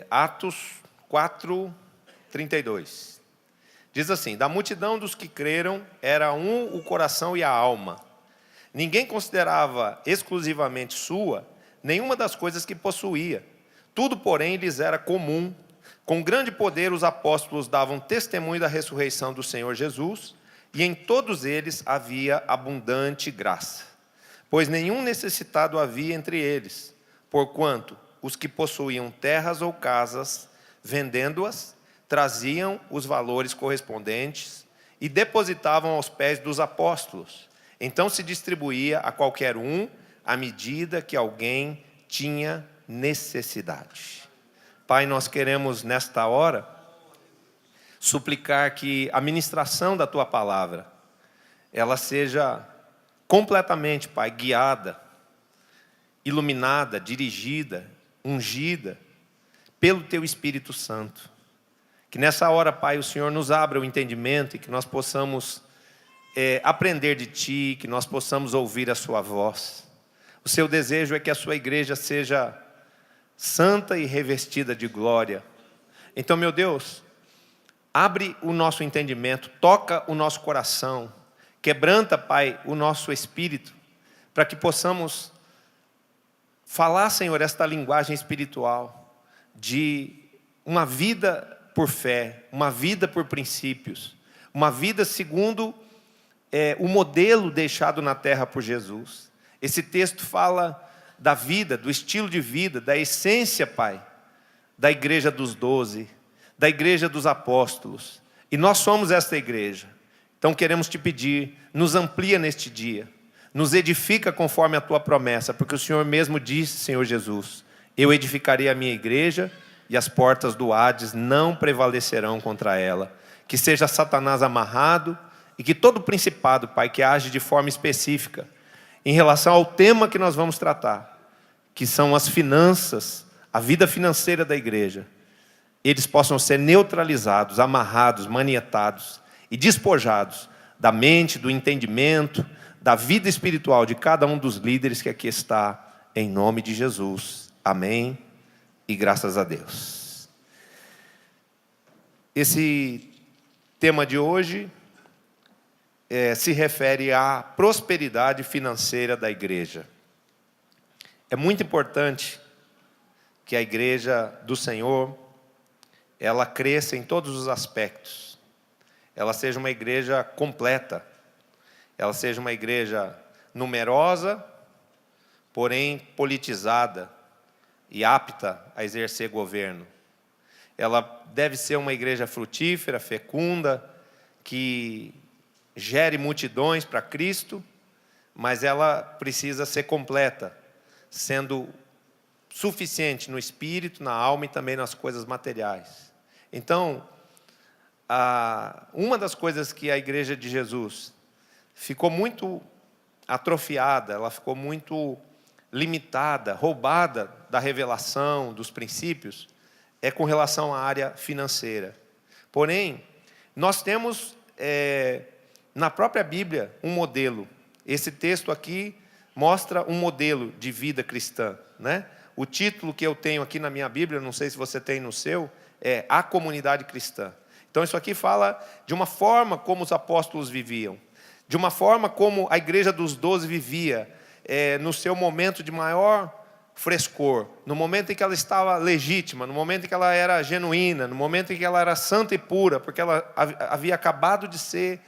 Atos 4:32. Diz assim: da multidão dos que creram, era um o coração e a alma. Ninguém considerava exclusivamente sua nenhuma das coisas que possuía. Tudo, porém, lhes era comum. Com grande poder, os apóstolos davam testemunho da ressurreição do Senhor Jesus, e em todos eles havia abundante graça. Pois nenhum necessitado havia entre eles, porquanto os que possuíam terras ou casas, vendendo-as, traziam os valores correspondentes e depositavam aos pés dos apóstolos. Então se distribuía a qualquer um à medida que alguém tinha necessidade. Pai, nós queremos nesta hora suplicar que a ministração da Tua palavra, ela seja completamente, Pai, guiada, iluminada, dirigida, ungida pelo Teu Espírito Santo. Que nessa hora, Pai, o Senhor nos abra o entendimento e que nós possamos aprender de Ti, que nós possamos ouvir a Sua voz. O Seu desejo é que a Sua igreja seja santa e revestida de glória. Então, meu Deus, abre o nosso entendimento, toca o nosso coração, quebranta, Pai, o nosso espírito, para que possamos falar, Senhor, esta linguagem espiritual de uma vida por fé, uma vida por princípios, uma vida segundo o modelo deixado na terra por Jesus. Esse texto fala da vida, do estilo de vida, da essência, Pai, da igreja dos 12, da igreja dos apóstolos. E nós somos esta igreja. Então queremos Te pedir, nos amplia neste dia, nos edifica conforme a Tua promessa, porque o Senhor mesmo disse, Senhor Jesus, eu edificarei a minha igreja e as portas do Hades não prevalecerão contra ela. Que seja Satanás amarrado e que todo principado, Pai, que age de forma específica em relação ao tema que nós vamos tratar, que são as finanças, a vida financeira da igreja, eles possam ser neutralizados, amarrados, manietados e despojados da mente, do entendimento, da vida espiritual de cada um dos líderes que aqui está, em nome de Jesus. Amém e graças a Deus. Esse tema de hoje se refere à prosperidade financeira da igreja. É muito importante que a igreja do Senhor, ela cresça em todos os aspectos. Ela seja uma igreja completa. Ela seja uma igreja numerosa, porém politizada e apta a exercer governo. Ela deve ser uma igreja frutífera, fecunda, que gere multidões para Cristo, mas ela precisa ser completa, sendo suficiente no espírito, na alma e também nas coisas materiais. Então, uma das coisas que a igreja de Jesus ficou muito atrofiada, ela ficou muito limitada, roubada da revelação, dos princípios, é com relação à área financeira. Porém, nós temos na própria Bíblia um modelo. Esse texto aqui mostra um modelo de vida cristã, né? O título que eu tenho aqui na minha Bíblia, não sei se você tem no seu, é A Comunidade Cristã. Então isso aqui fala de uma forma como os apóstolos viviam, de uma forma como a igreja dos 12 vivia, no seu momento de maior frescor, no momento em que ela estava legítima, no momento em que ela era genuína, no momento em que ela era santa e pura, porque ela havia acabado de ser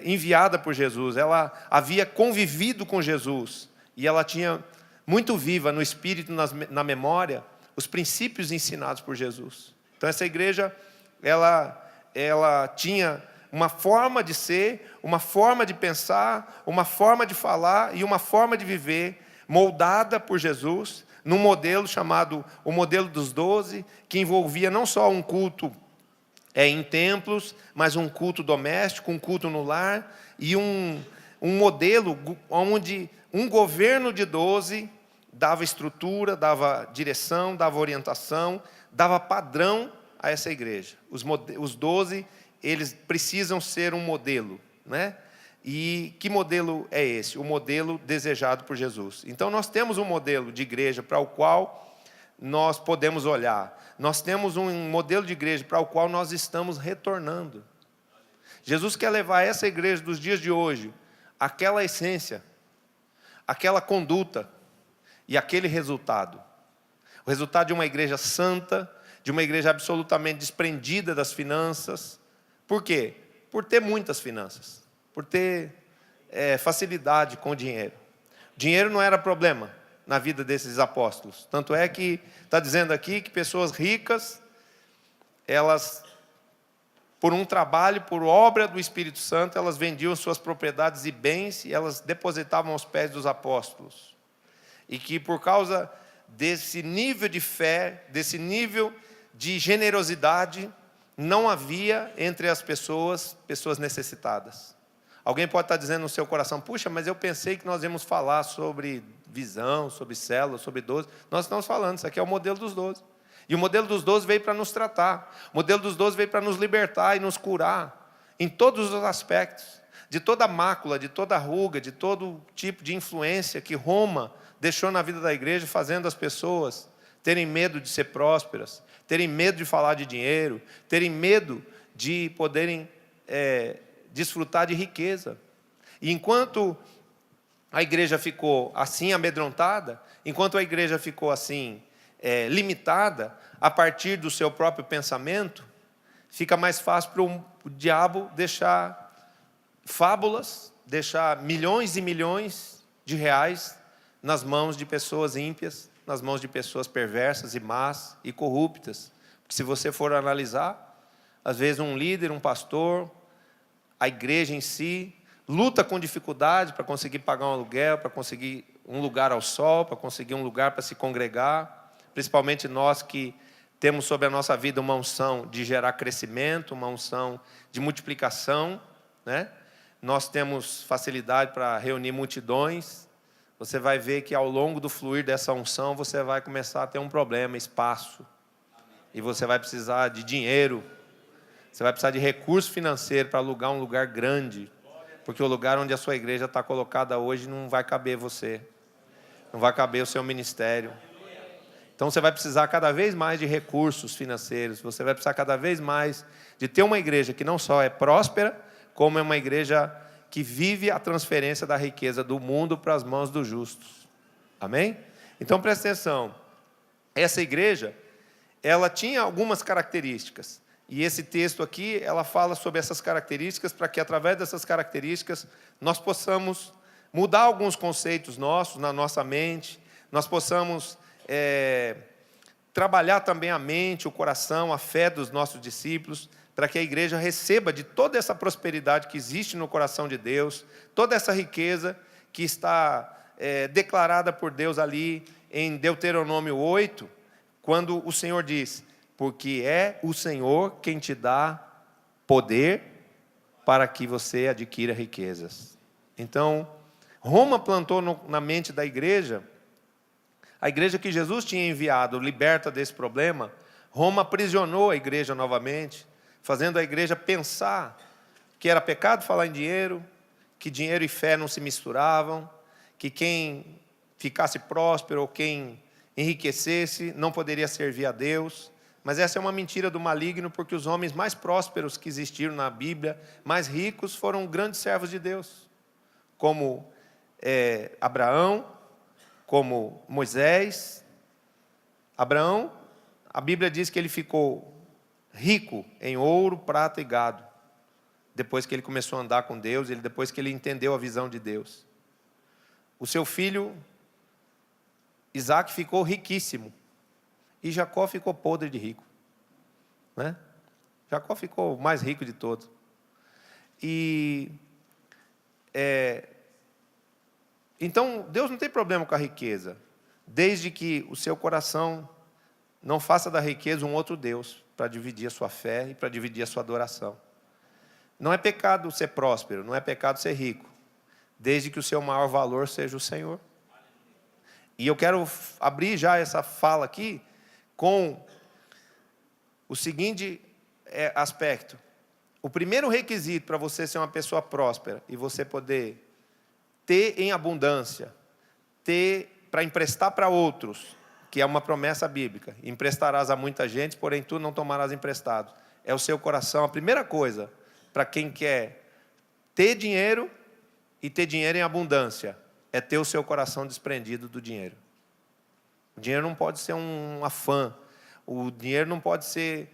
enviada por Jesus, ela havia convivido com Jesus, e ela tinha muito viva no espírito, na memória, os princípios ensinados por Jesus. Então essa igreja, ela tinha uma forma de ser, uma forma de pensar, uma forma de falar e uma forma de viver, moldada por Jesus, num modelo chamado o modelo dos 12, que envolvia não só um culto em templos, mas um culto doméstico, um culto no lar, e um modelo onde um governo de 12 dava estrutura, dava direção, dava orientação, dava padrão a essa igreja. Os 12, eles precisam ser um modelo, né? E que modelo é esse? O modelo desejado por Jesus. Então nós temos um modelo de igreja para o qual nós podemos olhar. Nós temos um modelo de igreja para o qual nós estamos retornando. Jesus quer levar essa igreja dos dias de hoje, aquela essência, aquela conduta e aquele resultado. O resultado de uma igreja santa, de uma igreja absolutamente desprendida das finanças. Por quê? Por ter muitas finanças, por ter facilidade com o dinheiro. Dinheiro não era problema na vida desses apóstolos. Tanto é que está dizendo aqui que pessoas ricas, elas, por um trabalho, por obra do Espírito Santo, elas vendiam suas propriedades e bens e elas depositavam aos pés dos apóstolos. E que por causa desse nível de fé, desse nível de generosidade, não havia entre as pessoas necessitadas. Alguém pode estar dizendo no seu coração: puxa, mas eu pensei que nós íamos falar sobre visão, sobre célula, sobre 12. Nós estamos falando, isso aqui é o modelo dos 12. E o modelo dos 12 veio para nos tratar. O modelo dos 12 veio para nos libertar e nos curar, em todos os aspectos. De toda mácula, de toda ruga, de todo tipo de influência que Roma deixou na vida da igreja, fazendo as pessoas terem medo de ser prósperas, terem medo de falar de dinheiro, terem medo de poderem desfrutar de riqueza. E enquanto a igreja ficou assim amedrontada, enquanto a igreja ficou assim limitada, a partir do seu próprio pensamento, fica mais fácil para o diabo deixar fábulas, deixar milhões e milhões de reais nas mãos de pessoas ímpias, nas mãos de pessoas perversas e más e corruptas. Porque se você for analisar, às vezes um líder, um pastor, a igreja em si, luta com dificuldade para conseguir pagar um aluguel, para conseguir um lugar ao sol, para conseguir um lugar para se congregar, principalmente nós que temos sobre a nossa vida uma unção de gerar crescimento, uma unção de multiplicação, né? Nós temos facilidade para reunir multidões. Você vai ver que ao longo do fluir dessa unção, você vai começar a ter um problema, espaço. E você vai precisar de dinheiro. Você vai precisar de recurso financeiro para alugar um lugar grande. Porque o lugar onde a sua igreja está colocada hoje não vai caber você. Não vai caber o seu ministério. Então você vai precisar cada vez mais de recursos financeiros. Você vai precisar cada vez mais de ter uma igreja que não só é próspera, como é uma igreja que vive a transferência da riqueza do mundo para as mãos dos justos. Amém? Então presta atenção. Essa igreja, ela tinha algumas características. E esse texto aqui, ela fala sobre essas características, para que através dessas características nós possamos mudar alguns conceitos nossos, na nossa mente, nós possamos trabalhar também a mente, o coração, a fé dos nossos discípulos, para que a igreja receba de toda essa prosperidade que existe no coração de Deus, toda essa riqueza que está declarada por Deus ali em Deuteronômio 8, quando o Senhor diz: porque é o Senhor quem te dá poder para que você adquira riquezas. Então, Roma plantou na mente da igreja, a igreja que Jesus tinha enviado, liberta desse problema. Roma aprisionou a igreja novamente, fazendo a igreja pensar que era pecado falar em dinheiro, que dinheiro e fé não se misturavam, que quem ficasse próspero ou quem enriquecesse não poderia servir a Deus. Mas essa é uma mentira do maligno, porque os homens mais prósperos que existiram na Bíblia, mais ricos, foram grandes servos de Deus, como Abraão, como Moisés. Abraão, a Bíblia diz que ele ficou rico em ouro, prata e gado, depois que ele começou a andar com Deus, depois que ele entendeu a visão de Deus. O seu filho Isaac ficou riquíssimo, e Jacó ficou podre de rico, né? Jacó ficou o mais rico de todos. Então Deus não tem problema com a riqueza, desde que o seu coração não faça da riqueza um outro Deus, para dividir a sua fé e para dividir a sua adoração. Não é pecado ser próspero, não é pecado ser rico, desde que o seu maior valor seja o Senhor. E eu quero abrir já essa fala aqui com o seguinte aspecto. O primeiro requisito para você ser uma pessoa próspera e você poder ter em abundância, ter para emprestar para outros, que é uma promessa bíblica. Emprestarás a muita gente, porém tu não tomarás emprestado. É o seu coração. A primeira coisa para quem quer ter dinheiro e ter dinheiro em abundância é ter o seu coração desprendido do dinheiro. O dinheiro não pode ser um afã. O dinheiro não pode ser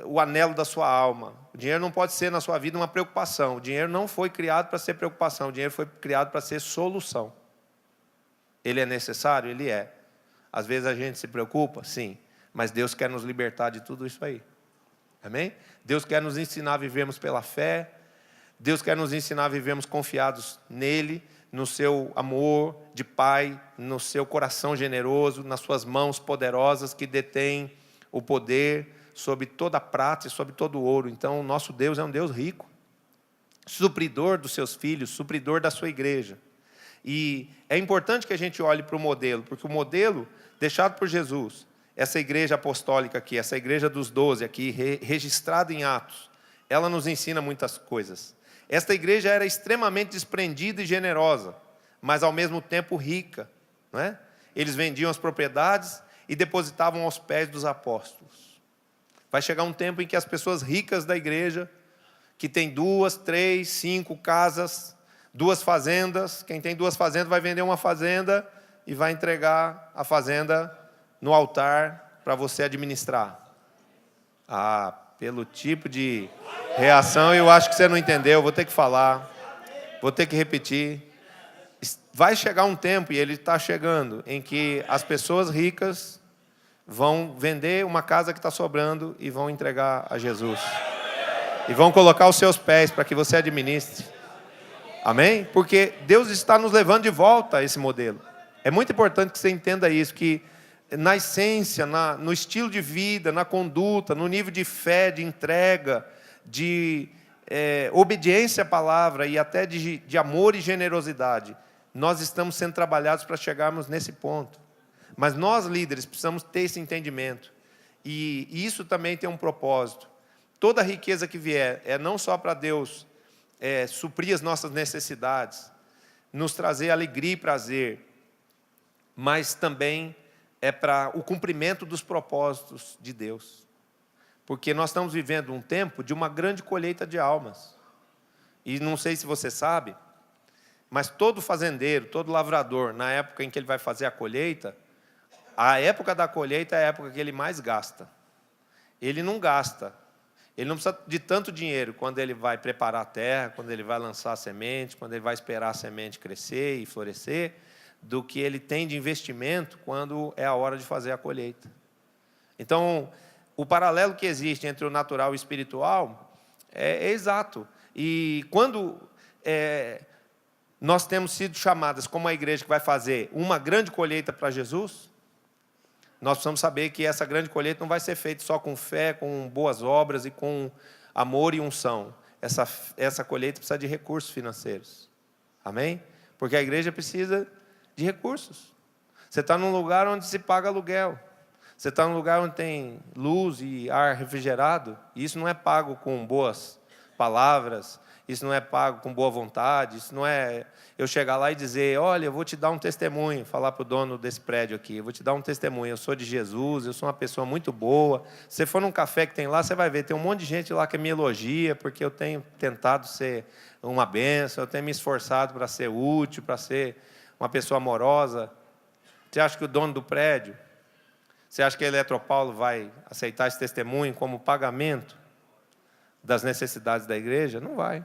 o anelo da sua alma. O dinheiro não pode ser na sua vida uma preocupação. O dinheiro não foi criado para ser preocupação. O dinheiro foi criado para ser solução. Ele é necessário? Ele é. Às vezes a gente se preocupa? Sim. Mas Deus quer nos libertar de tudo isso aí. Amém? Deus quer nos ensinar a vivermos pela fé. Deus quer nos ensinar a vivermos confiados nele, no seu amor de Pai, no seu coração generoso, nas suas mãos poderosas que detêm o poder sobre toda a prata e sobre todo o ouro. Então, o nosso Deus é um Deus rico, supridor dos seus filhos, supridor da sua igreja. E é importante que a gente olhe para o modelo, porque o modelo deixado por Jesus, essa igreja apostólica aqui, essa igreja dos 12 aqui, registrada em Atos, ela nos ensina muitas coisas. Esta igreja era extremamente desprendida e generosa, mas ao mesmo tempo rica, não é? Eles vendiam as propriedades e depositavam aos pés dos apóstolos. Vai chegar um tempo em que as pessoas ricas da igreja, que tem 2, 3, 5 casas, 2 fazendas, quem tem 2 fazendas vai vender uma fazenda e vai entregar a fazenda no altar para você administrar. Pelo tipo de reação, eu acho que você não entendeu, vou ter que falar, vou ter que repetir. Vai chegar um tempo, e ele está chegando, em que as pessoas ricas vão vender uma casa que está sobrando e vão entregar a Jesus. E vão colocar os seus pés para que você administre. Amém? Porque Deus está nos levando de volta a esse modelo. É muito importante que você entenda isso, que na essência, no estilo de vida, na conduta, no nível de fé, de entrega, de obediência à palavra e até de amor e generosidade, nós estamos sendo trabalhados para chegarmos nesse ponto. Mas nós, líderes, precisamos ter esse entendimento. E isso também tem um propósito. Toda a riqueza que vier é não só para Deus suprir as nossas necessidades, nos trazer alegria e prazer, mas também é para o cumprimento dos propósitos de Deus. Porque nós estamos vivendo um tempo de uma grande colheita de almas. E não sei se você sabe, mas todo fazendeiro, todo lavrador, na época em que ele vai fazer a colheita, a época da colheita é a época que ele mais gasta. Ele não gasta. Ele não precisa de tanto dinheiro quando ele vai preparar a terra, quando ele vai lançar a semente, quando ele vai esperar a semente crescer e florescer, do que ele tem de investimento quando é a hora de fazer a colheita. Então, o paralelo que existe entre o natural e o espiritual é exato. E quando nós temos sido chamadas como a igreja que vai fazer uma grande colheita para Jesus, nós precisamos saber que essa grande colheita não vai ser feita só com fé, com boas obras e com amor e unção. Essa colheita precisa de recursos financeiros. Amém? Porque a igreja precisa de recursos. Você está num lugar onde se paga aluguel. Você está num lugar onde tem luz e ar refrigerado. E isso não é pago com boas palavras. Isso não é pago com boa vontade. Isso não é eu chegar lá e dizer, olha, eu vou te dar um testemunho. Falar para o dono desse prédio aqui. Eu vou te dar um testemunho. Eu sou de Jesus. Eu sou uma pessoa muito boa. Se você for num café que tem lá, você vai ver. Tem um monte de gente lá que me elogia. Porque eu tenho tentado ser uma bênção. Eu tenho me esforçado para ser útil. Para ser uma pessoa amorosa. Você acha que o dono do prédio, você acha que a Eletropaulo vai aceitar esse testemunho como pagamento das necessidades da igreja? Não vai.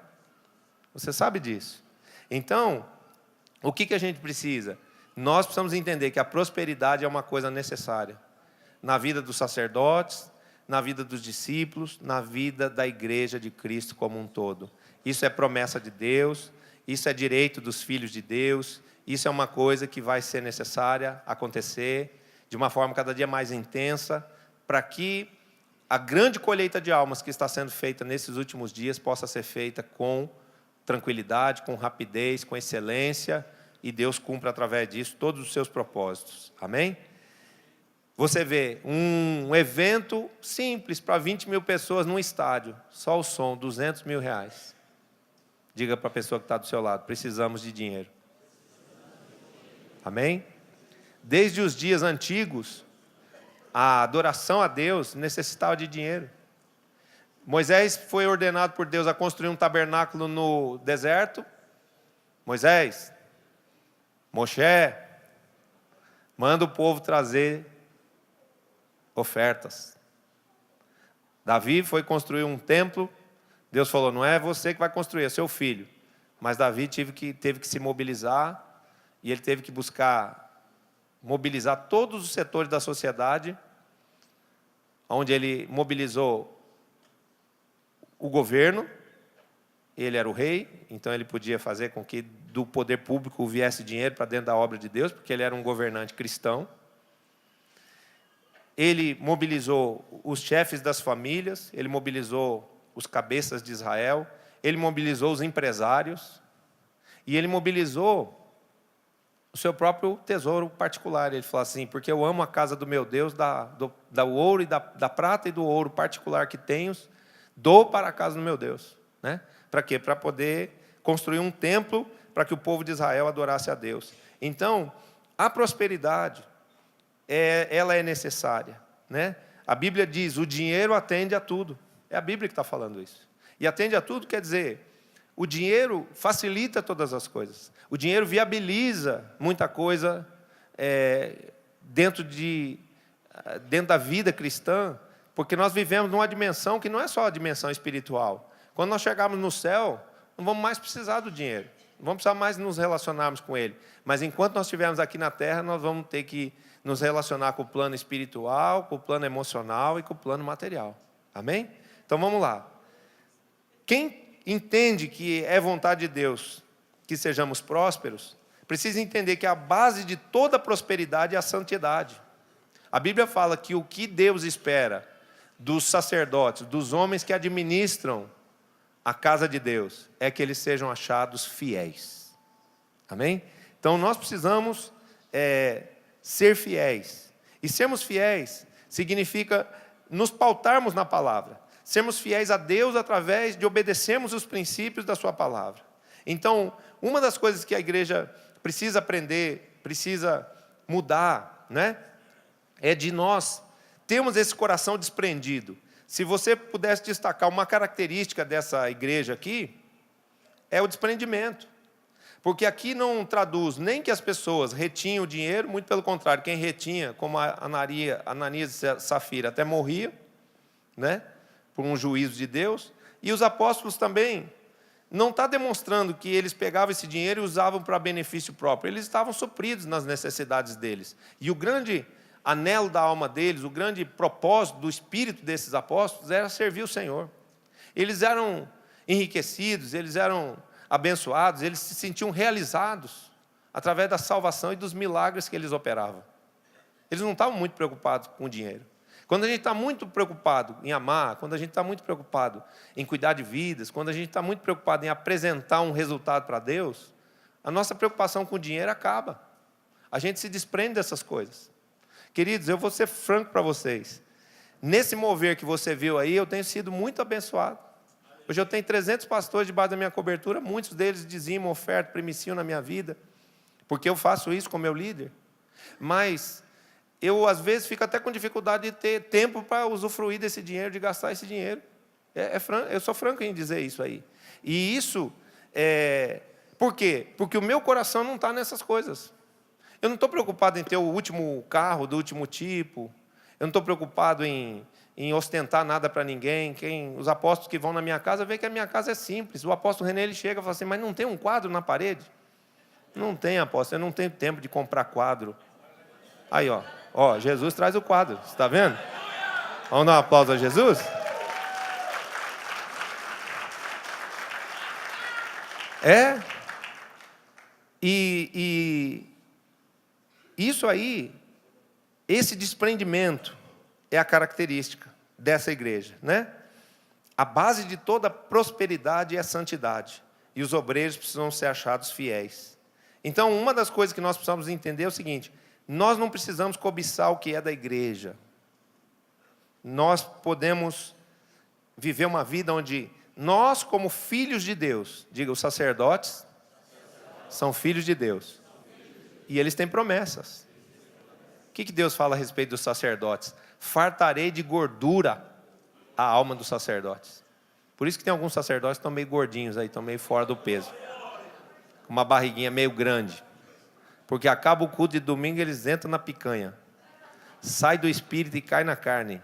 Você sabe disso. Então, o que a gente precisa? Nós precisamos entender que a prosperidade é uma coisa necessária na vida dos sacerdotes, na vida dos discípulos, na vida da igreja de Cristo como um todo. Isso é promessa de Deus, isso é direito dos filhos de Deus. Isso é uma coisa que vai ser necessária acontecer de uma forma cada dia mais intensa, para que a grande colheita de almas que está sendo feita nesses últimos dias possa ser feita com tranquilidade, com rapidez, com excelência, e Deus cumpra através disso todos os seus propósitos. Amém? Você vê um evento simples para 20 mil pessoas num estádio, só o som, R$200 mil. Diga para a pessoa que está do seu lado, precisamos de dinheiro. Amém? Desde os dias antigos, a adoração a Deus necessitava de dinheiro. Moisés foi ordenado por Deus a construir um tabernáculo no deserto. Moisés, Moshe, manda o povo trazer ofertas. Davi foi construir um templo. Deus falou, não é você que vai construir, é seu filho. Mas Davi teve que se mobilizar, e ele teve que mobilizar todos os setores da sociedade, onde ele mobilizou o governo. Ele era o rei, então ele podia fazer com que do poder público viesse dinheiro para dentro da obra de Deus, porque ele era um governante cristão. Ele mobilizou os chefes das famílias, ele mobilizou os cabeças de Israel, ele mobilizou os empresários, e ele mobilizou o seu próprio tesouro particular. Ele falou assim, porque eu amo a casa do meu Deus, do ouro e da prata e do ouro particular que tenho, dou para a casa do meu Deus. Né? Para quê? Para poder construir um templo para que o povo de Israel adorasse a Deus. Então, a prosperidade, ela é necessária. Né? A Bíblia diz, o dinheiro atende a tudo. É a Bíblia que está falando isso. E atende a tudo quer dizer, o dinheiro facilita todas as coisas. O dinheiro viabiliza muita coisa dentro da vida cristã, porque nós vivemos numa dimensão que não é só a dimensão espiritual. Quando nós chegarmos no céu, não vamos mais precisar do dinheiro. Não vamos precisar mais nos relacionarmos com ele. Mas enquanto nós estivermos aqui na terra, nós vamos ter que nos relacionar com o plano espiritual, com o plano emocional e com o plano material. Amém? Então vamos lá. Quem entende que é vontade de Deus que sejamos prósperos, precisa entender que a base de toda prosperidade é a santidade. A Bíblia fala que o que Deus espera dos sacerdotes, dos homens que administram a casa de Deus, é que eles sejam achados fiéis. Amém? Então nós precisamos ser fiéis. E sermos fiéis significa nos pautarmos na palavra. Sermos fiéis a Deus através de obedecermos os princípios da sua palavra. Então, uma das coisas que a igreja precisa aprender, precisa mudar, né? É de nós termos esse coração desprendido. Se você pudesse destacar uma característica dessa igreja aqui, é o desprendimento. Porque aqui não traduz nem que as pessoas retinham o dinheiro, muito pelo contrário, quem retinha, como a Ananias e Safira, até morria, né? Por um juízo de Deus. E os apóstolos também, não está demonstrando que eles pegavam esse dinheiro e usavam para benefício próprio. Eles estavam supridos nas necessidades deles. E o grande anelo da alma deles, o grande propósito do espírito desses apóstolos era servir o Senhor. Eles eram enriquecidos, eles eram abençoados, eles se sentiam realizados através da salvação e dos milagres que eles operavam. Eles não estavam muito preocupados com o dinheiro. Quando a gente está muito preocupado em amar, quando a gente está muito preocupado em cuidar de vidas, quando a gente está muito preocupado em apresentar um resultado para Deus, a nossa preocupação com o dinheiro acaba. A gente se desprende dessas coisas. Queridos, eu vou ser franco para vocês. Nesse mover que você viu aí, eu tenho sido muito abençoado. Hoje eu tenho 300 pastores debaixo da minha cobertura, muitos deles dizimam, oferta, primiciam na minha vida, porque eu faço isso com meu líder. Mas eu, às vezes, fico até com dificuldade de ter tempo para usufruir desse dinheiro, de gastar esse dinheiro. Eu sou franco em dizer isso aí. E isso, por quê? Porque o meu coração não está nessas coisas. Eu não estou preocupado em ter o último carro, do último tipo. Eu não estou preocupado em ostentar nada para ninguém. Os apóstolos que vão na minha casa, veem que a minha casa é simples. O apóstolo René, ele chega e fala assim, mas não tem um quadro na parede? Não tem, apóstolo, eu não tenho tempo de comprar quadro. Aí, ó, Jesus traz o quadro, você está vendo? Vamos dar um aplauso a Jesus? E isso aí, esse desprendimento é a característica dessa igreja, né? A base de toda prosperidade é a santidade. E os obreiros precisam ser achados fiéis. Então, uma das coisas que nós precisamos entender é o seguinte: nós não precisamos cobiçar o que é da igreja. Nós podemos viver uma vida onde nós, como filhos de Deus, diga, os sacerdotes são filhos de Deus. E eles têm promessas. O que Deus fala a respeito dos sacerdotes? Fartarei de gordura a alma dos sacerdotes. Por isso que tem alguns sacerdotes que estão meio gordinhos aí, estão meio fora do peso. Com uma barriguinha meio grande. Porque acaba o culto de domingo e eles entram na picanha. Sai do espírito e cai na carne.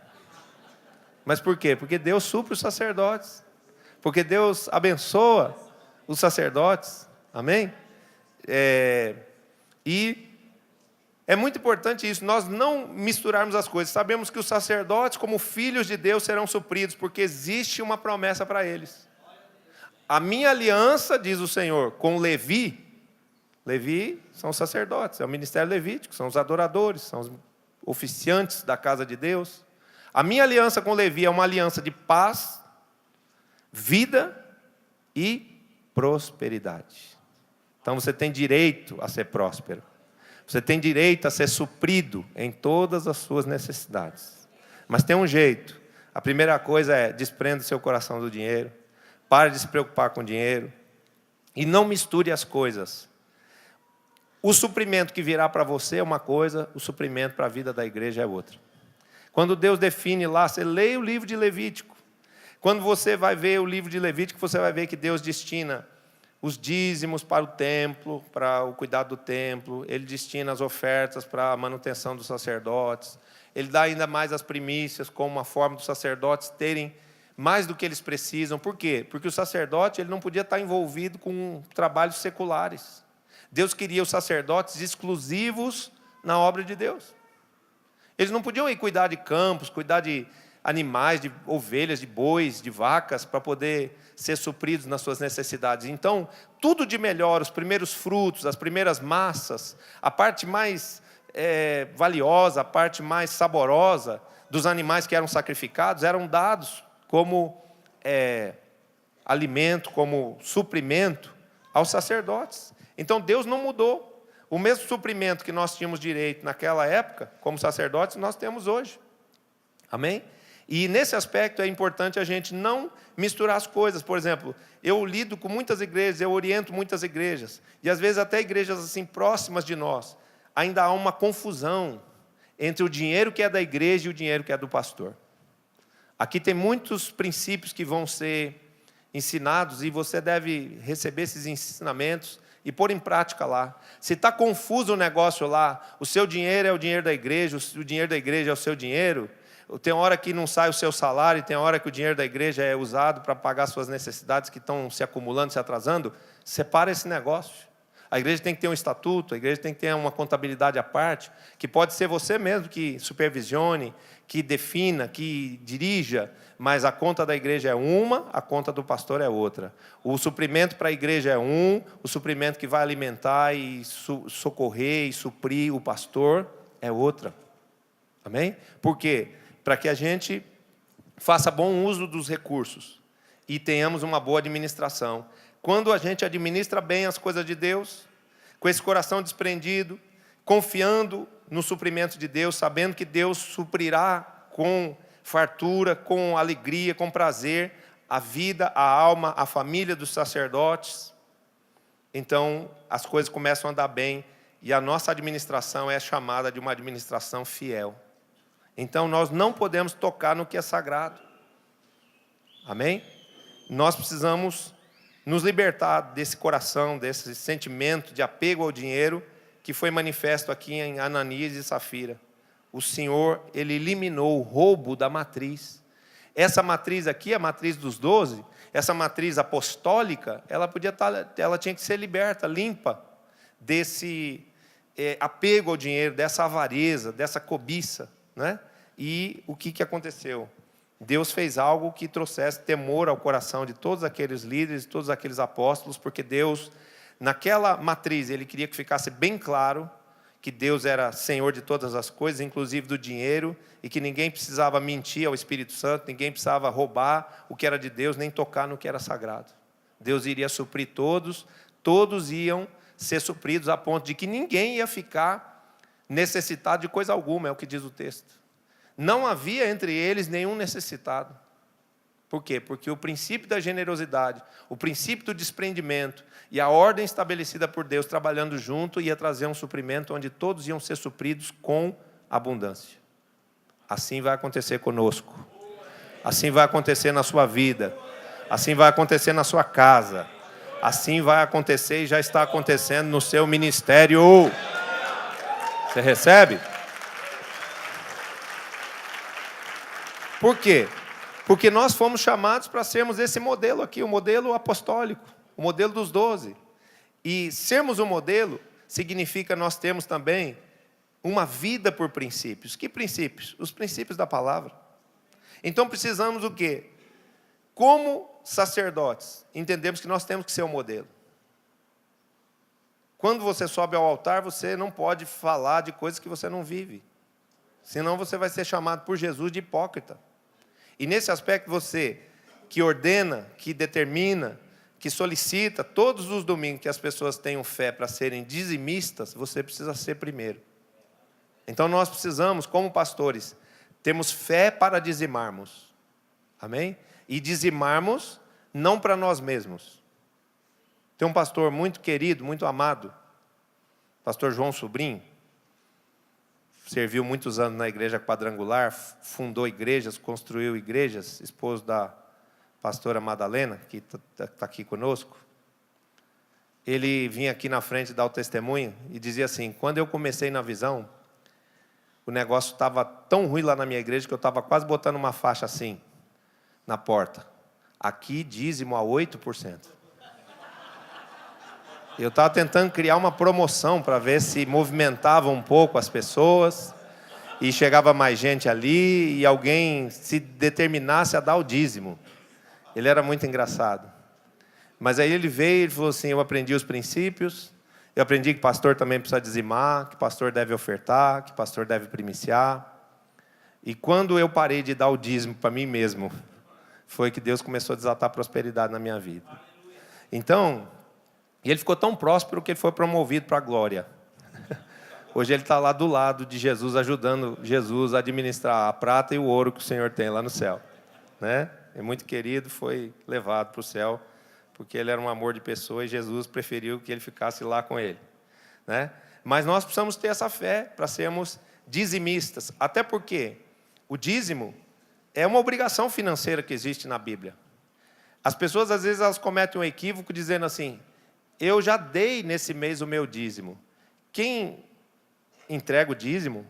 Mas por quê? Porque Deus supre os sacerdotes. Porque Deus abençoa os sacerdotes. Amém? E é muito importante isso, nós não misturarmos as coisas. Sabemos que os sacerdotes, como filhos de Deus, serão supridos, porque existe uma promessa para eles. A minha aliança, diz o Senhor, com Levi. Levi são os sacerdotes, é o ministério levítico, são os adoradores, são os oficiantes da casa de Deus. A minha aliança com Levi é uma aliança de paz, vida e prosperidade. Então você tem direito a ser próspero. Você tem direito a ser suprido em todas as suas necessidades. Mas tem um jeito. A primeira coisa é: desprenda o seu coração do dinheiro. Pare de se preocupar com dinheiro. E não misture as coisas. O suprimento que virá para você é uma coisa, o suprimento para a vida da igreja é outra. Quando Deus define lá, você lê o livro de Levítico. Quando você vai ver o livro de Levítico, você vai ver que Deus destina os dízimos para o templo, para o cuidado do templo. Ele destina as ofertas para a manutenção dos sacerdotes. Ele dá ainda mais as primícias, como uma forma dos sacerdotes terem mais do que eles precisam. Por quê? Porque o sacerdote ele não podia estar envolvido com trabalhos seculares. Deus queria os sacerdotes exclusivos na obra de Deus. Eles não podiam ir cuidar de campos, cuidar de animais, de ovelhas, de bois, de vacas, para poder ser supridos nas suas necessidades. Então, tudo de melhor, os primeiros frutos, as primeiras massas, a parte mais valiosa, a parte mais saborosa dos animais que eram sacrificados, eram dados como alimento, como suprimento aos sacerdotes. Então, Deus não mudou. O mesmo suprimento que nós tínhamos direito naquela época, como sacerdotes, nós temos hoje. Amém? E nesse aspecto é importante a gente não misturar as coisas. Por exemplo, eu lido com muitas igrejas, eu oriento muitas igrejas, e às vezes até igrejas assim próximas de nós, ainda há uma confusão entre o dinheiro que é da igreja e o dinheiro que é do pastor. Aqui tem muitos princípios que vão ser ensinados e você deve receber esses ensinamentos e pôr em prática lá. Se está confuso o negócio lá, o seu dinheiro é o dinheiro da igreja, o dinheiro da igreja é o seu dinheiro, tem hora que não sai o seu salário, tem hora que o dinheiro da igreja é usado para pagar suas necessidades que estão se acumulando, se atrasando, separa esse negócio. A igreja tem que ter um estatuto, a igreja tem que ter uma contabilidade à parte, que pode ser você mesmo que supervisione, que defina, que dirija, mas a conta da igreja é uma, a conta do pastor é outra. O suprimento para a igreja é um, o suprimento que vai alimentar e socorrer e suprir o pastor é outra. Amém? Por quê? Para que a gente faça bom uso dos recursos e tenhamos uma boa administração. Quando a gente administra bem as coisas de Deus, com esse coração desprendido, confiando no suprimento de Deus, sabendo que Deus suprirá com fartura, com alegria, com prazer, a vida, a alma, a família dos sacerdotes, então as coisas começam a andar bem e a nossa administração é chamada de uma administração fiel. Então nós não podemos tocar no que é sagrado. Amém? Nós precisamos nos libertar desse coração, desse sentimento de apego ao dinheiro que foi manifesto aqui em Ananias e Safira. O Senhor, Ele eliminou o roubo da matriz. Essa matriz aqui, a matriz dos 12, essa matriz apostólica, ela tinha que ser liberta, limpa desse apego ao dinheiro, dessa avareza, dessa cobiça, né? E o que aconteceu? Deus fez algo que trouxesse temor ao coração de todos aqueles líderes, todos aqueles apóstolos, porque Deus, naquela matriz, Ele queria que ficasse bem claro que Deus era Senhor de todas as coisas, inclusive do dinheiro, e que ninguém precisava mentir ao Espírito Santo, ninguém precisava roubar o que era de Deus, nem tocar no que era sagrado. Deus iria suprir todos, todos iam ser supridos a ponto de que ninguém ia ficar necessitado de coisa alguma, é o que diz o texto. Não havia entre eles nenhum necessitado. Por quê? Porque o princípio da generosidade, o princípio do desprendimento e a ordem estabelecida por Deus trabalhando junto ia trazer um suprimento onde todos iam ser supridos com abundância. Assim vai acontecer conosco. Assim vai acontecer na sua vida. Assim vai acontecer na sua casa. Assim vai acontecer e já está acontecendo no seu ministério. Você recebe? Por quê? Porque nós fomos chamados para sermos esse modelo aqui, o modelo apostólico, o modelo dos 12. E sermos um modelo significa nós termos também uma vida por princípios. Que princípios? Os princípios da palavra. Então precisamos o quê? Como sacerdotes, entendemos que nós temos que ser o modelo. Quando você sobe ao altar, você não pode falar de coisas que você não vive. Senão você vai ser chamado por Jesus de hipócrita. E nesse aspecto você, que ordena, que determina, que solicita todos os domingos que as pessoas tenham fé para serem dizimistas, você precisa ser primeiro. Então nós precisamos, como pastores, termos fé para dizimarmos. Amém? E dizimarmos não para nós mesmos. Tem um pastor muito querido, muito amado, pastor João Sobrinho, serviu muitos anos na igreja quadrangular, fundou igrejas, construiu igrejas, esposo da pastora Madalena, que está aqui conosco. Ele vinha aqui na frente dar o testemunho e dizia assim: quando eu comecei na visão, o negócio estava tão ruim lá na minha igreja que eu estava quase botando uma faixa assim, na porta. Aqui, dízimo a 8%. Eu estava tentando criar uma promoção para ver se movimentava um pouco as pessoas e chegava mais gente ali e alguém se determinasse a dar o dízimo. Ele era muito engraçado. Mas aí ele veio e falou assim: eu aprendi os princípios, eu aprendi que pastor também precisa dizimar, que pastor deve ofertar, que pastor deve primiciar. E quando eu parei de dar o dízimo para mim mesmo, foi que Deus começou a desatar prosperidade na minha vida. Então, e ele ficou tão próspero que ele foi promovido para a glória. Hoje ele está lá do lado de Jesus, ajudando Jesus a administrar a prata e o ouro que o Senhor tem lá no céu. Né? É muito querido, foi levado para o céu, porque ele era um amor de pessoa e Jesus preferiu que ele ficasse lá com ele. Né? Mas nós precisamos ter essa fé para sermos dizimistas. Até porque o dízimo é uma obrigação financeira que existe na Bíblia. As pessoas, às vezes, elas cometem um equívoco dizendo assim: eu já dei nesse mês o meu dízimo. Quem entrega o dízimo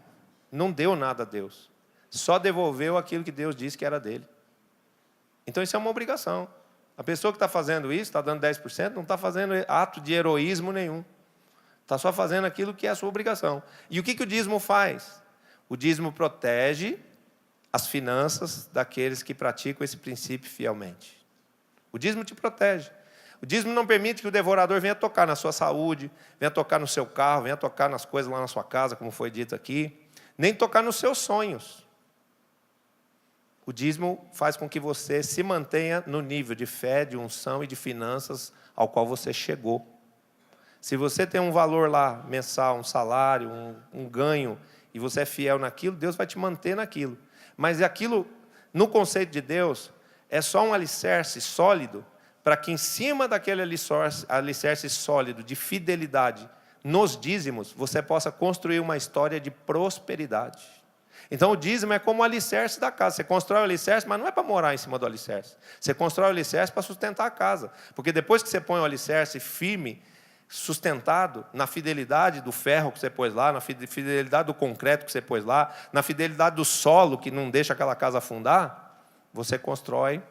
não deu nada a Deus. Só devolveu aquilo que Deus disse que era dele. Então isso é uma obrigação. A pessoa que está fazendo isso, está dando 10%, não está fazendo ato de heroísmo nenhum. Está só fazendo aquilo que é a sua obrigação. E o que o dízimo faz? O dízimo protege as finanças daqueles que praticam esse princípio fielmente. O dízimo te protege. O dízimo não permite que o devorador venha tocar na sua saúde, venha tocar no seu carro, venha tocar nas coisas lá na sua casa, como foi dito aqui, nem tocar nos seus sonhos. O dízimo faz com que você se mantenha no nível de fé, de unção e de finanças ao qual você chegou. Se você tem um valor lá mensal, um salário, um ganho, e você é fiel naquilo, Deus vai te manter naquilo. Mas aquilo, no conceito de Deus, é só um alicerce sólido, para que em cima daquele alicerce sólido de fidelidade nos dízimos, você possa construir uma história de prosperidade. Então o dízimo é como o alicerce da casa. Você constrói o alicerce, mas não é para morar em cima do alicerce. Você constrói o alicerce para sustentar a casa. Porque depois que você põe o alicerce firme, sustentado na fidelidade do ferro que você pôs lá, na fidelidade do concreto que você pôs lá, na fidelidade do solo que não deixa aquela casa afundar, você constrói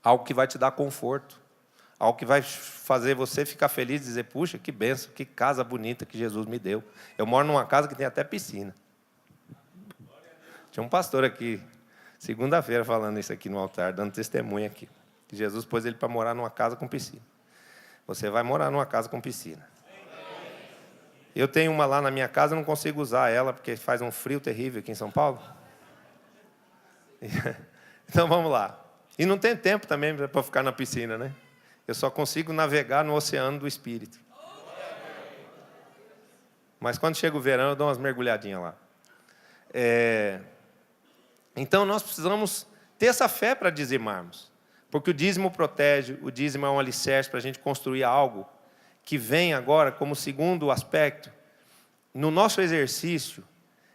algo que vai te dar conforto, algo que vai fazer você ficar feliz e dizer: puxa, que bênção, que casa bonita que Jesus me deu. Eu moro numa casa que tem até piscina. Tinha um pastor aqui, segunda-feira, falando isso aqui no altar, dando testemunho aqui. Que Jesus pôs ele para morar numa casa com piscina. Você vai morar numa casa com piscina. Eu tenho uma lá na minha casa, eu não consigo usar ela, porque faz um frio terrível aqui em São Paulo. Então vamos lá. E não tem tempo também para ficar na piscina, né? Eu só consigo navegar no oceano do Espírito. Mas quando chega o verão, eu dou umas mergulhadinhas lá. Então nós precisamos ter essa fé para dizimarmos. Porque o dízimo protege, o dízimo é um alicerce para a gente construir algo que vem agora como segundo aspecto no nosso exercício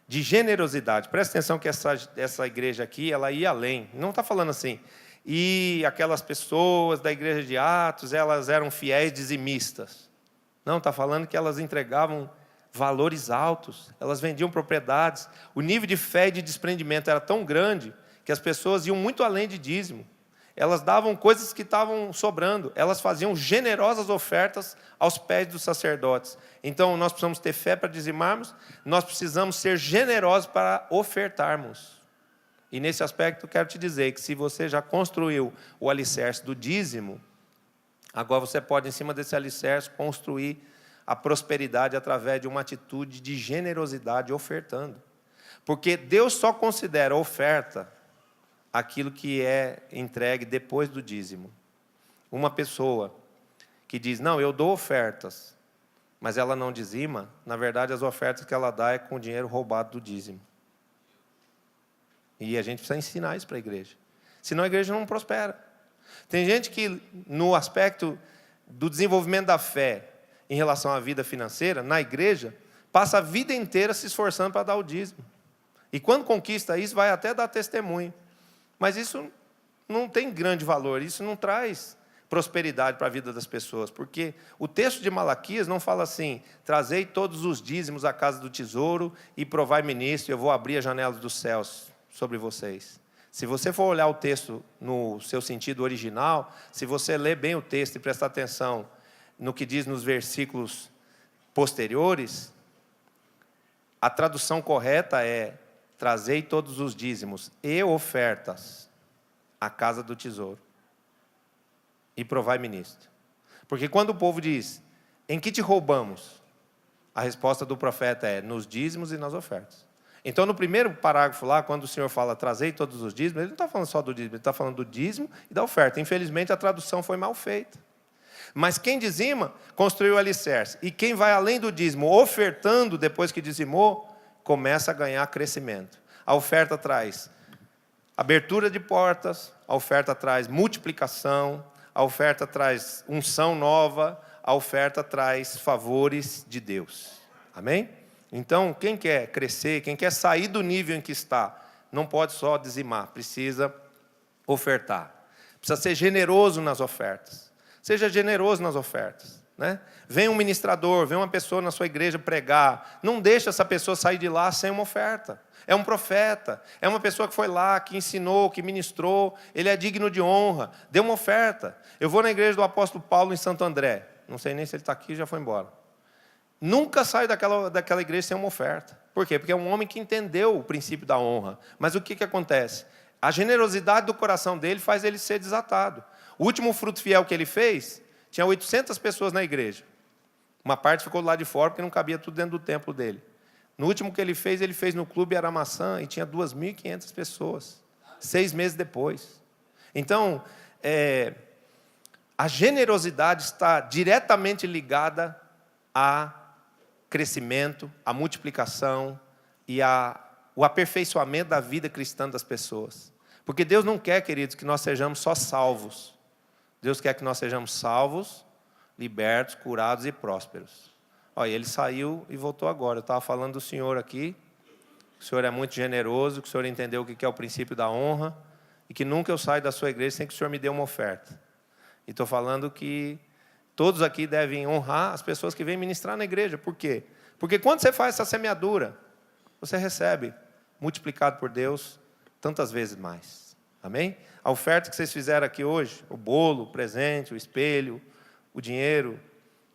de generosidade. Presta atenção que essa igreja aqui, ela ia além. Não está falando assim. E aquelas pessoas da igreja de Atos, elas eram fiéis dizimistas. Não, está falando que elas entregavam valores altos, elas vendiam propriedades. O nível de fé e de desprendimento era tão grande que as pessoas iam muito além de dízimo. Elas davam coisas que estavam sobrando. Elas faziam generosas ofertas aos pés dos sacerdotes. Então, nós precisamos ter fé para dizimarmos, nós precisamos ser generosos para ofertarmos. E nesse aspecto, eu quero te dizer que se você já construiu o alicerce do dízimo, agora você pode, em cima desse alicerce, construir a prosperidade através de uma atitude de generosidade ofertando. Porque Deus só considera oferta aquilo que é entregue depois do dízimo. Uma pessoa que diz, não, eu dou ofertas, mas ela não dizima, na verdade as ofertas que ela dá é com o dinheiro roubado do dízimo. E a gente precisa ensinar isso para a igreja. Senão a igreja não prospera. Tem gente que, no aspecto do desenvolvimento da fé em relação à vida financeira, na igreja, passa a vida inteira se esforçando para dar o dízimo. E quando conquista isso, vai até dar testemunho. Mas isso não tem grande valor, isso não traz prosperidade para a vida das pessoas, porque o texto de Malaquias não fala assim, trazei todos os dízimos à casa do tesouro e provai-me nisso, eu vou abrir as janelas dos céus sobre vocês. Se você for olhar o texto no seu sentido original, se você ler bem o texto e prestar atenção no que diz nos versículos posteriores, a tradução correta é, trazei todos os dízimos e ofertas à casa do tesouro e provai-me nisto. Porque quando o povo diz, em que te roubamos? A resposta do profeta é, nos dízimos e nas ofertas. Então, no primeiro parágrafo lá, quando o Senhor fala, trazei todos os dízimos, ele não está falando só do dízimo, ele está falando do dízimo e da oferta. Infelizmente, a tradução foi mal feita. Mas quem dizima, construiu o alicerce. E quem vai além do dízimo, ofertando depois que dizimou, começa a ganhar crescimento. A oferta traz abertura de portas, a oferta traz multiplicação, a oferta traz unção nova, a oferta traz favores de Deus. Amém? Então, quem quer crescer, quem quer sair do nível em que está, não pode só dizimar, precisa ofertar. Precisa ser generoso nas ofertas. Seja generoso nas ofertas. Né? Vem um ministrador, vem uma pessoa na sua igreja pregar, não deixa essa pessoa sair de lá sem uma oferta. É um profeta, é uma pessoa que foi lá, que ensinou, que ministrou, ele é digno de honra, dê uma oferta. Eu vou na igreja do apóstolo Paulo em Santo André, não sei nem se ele está aqui, já foi embora. Nunca saio daquela igreja sem uma oferta. Por quê? Porque é um homem que entendeu o princípio da honra. Mas o que acontece? A generosidade do coração dele faz ele ser desatado. O último fruto fiel que ele fez, tinha 800 pessoas na igreja. Uma parte ficou do lado de fora, porque não cabia tudo dentro do templo dele. No último que ele fez no Clube Aramaçã, e tinha 2.500 pessoas. 6 meses depois. Então, a generosidade está diretamente ligada a crescimento, a multiplicação e o aperfeiçoamento da vida cristã das pessoas. Porque Deus não quer, queridos, que nós sejamos só salvos. Deus quer que nós sejamos salvos, libertos, curados e prósperos. Olha, ele saiu e voltou agora. Eu estava falando do Senhor aqui. O Senhor é muito generoso, que o Senhor entendeu o que é o princípio da honra e que nunca eu saio da sua igreja sem que o Senhor me dê uma oferta. E estou falando que todos aqui devem honrar as pessoas que vêm ministrar na igreja. Por quê? Porque quando você faz essa semeadura, você recebe, multiplicado por Deus, tantas vezes mais. Amém? A oferta que vocês fizeram aqui hoje, o bolo, o presente, o espelho, o dinheiro,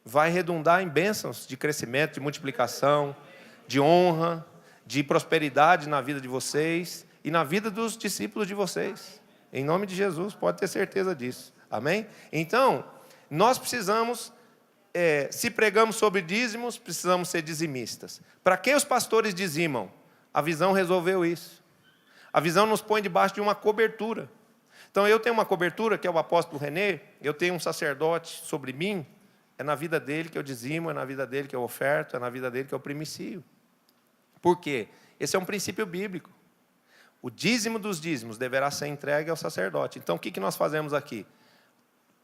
vai redundar em bênçãos de crescimento, de multiplicação, de honra, de prosperidade na vida de vocês e na vida dos discípulos de vocês. Em nome de Jesus, pode ter certeza disso. Amém? Então, nós precisamos, se pregamos sobre dízimos, precisamos ser dizimistas. Para que os pastores dizimam? A visão resolveu isso. A visão nos põe debaixo de uma cobertura. Então, eu tenho uma cobertura, que é o apóstolo René, eu tenho um sacerdote sobre mim, é na vida dele que eu dizimo, é na vida dele que eu oferto, é na vida dele que eu primicio. Por quê? Esse é um princípio bíblico. O dízimo dos dízimos deverá ser entregue ao sacerdote. Então, o que nós fazemos aqui?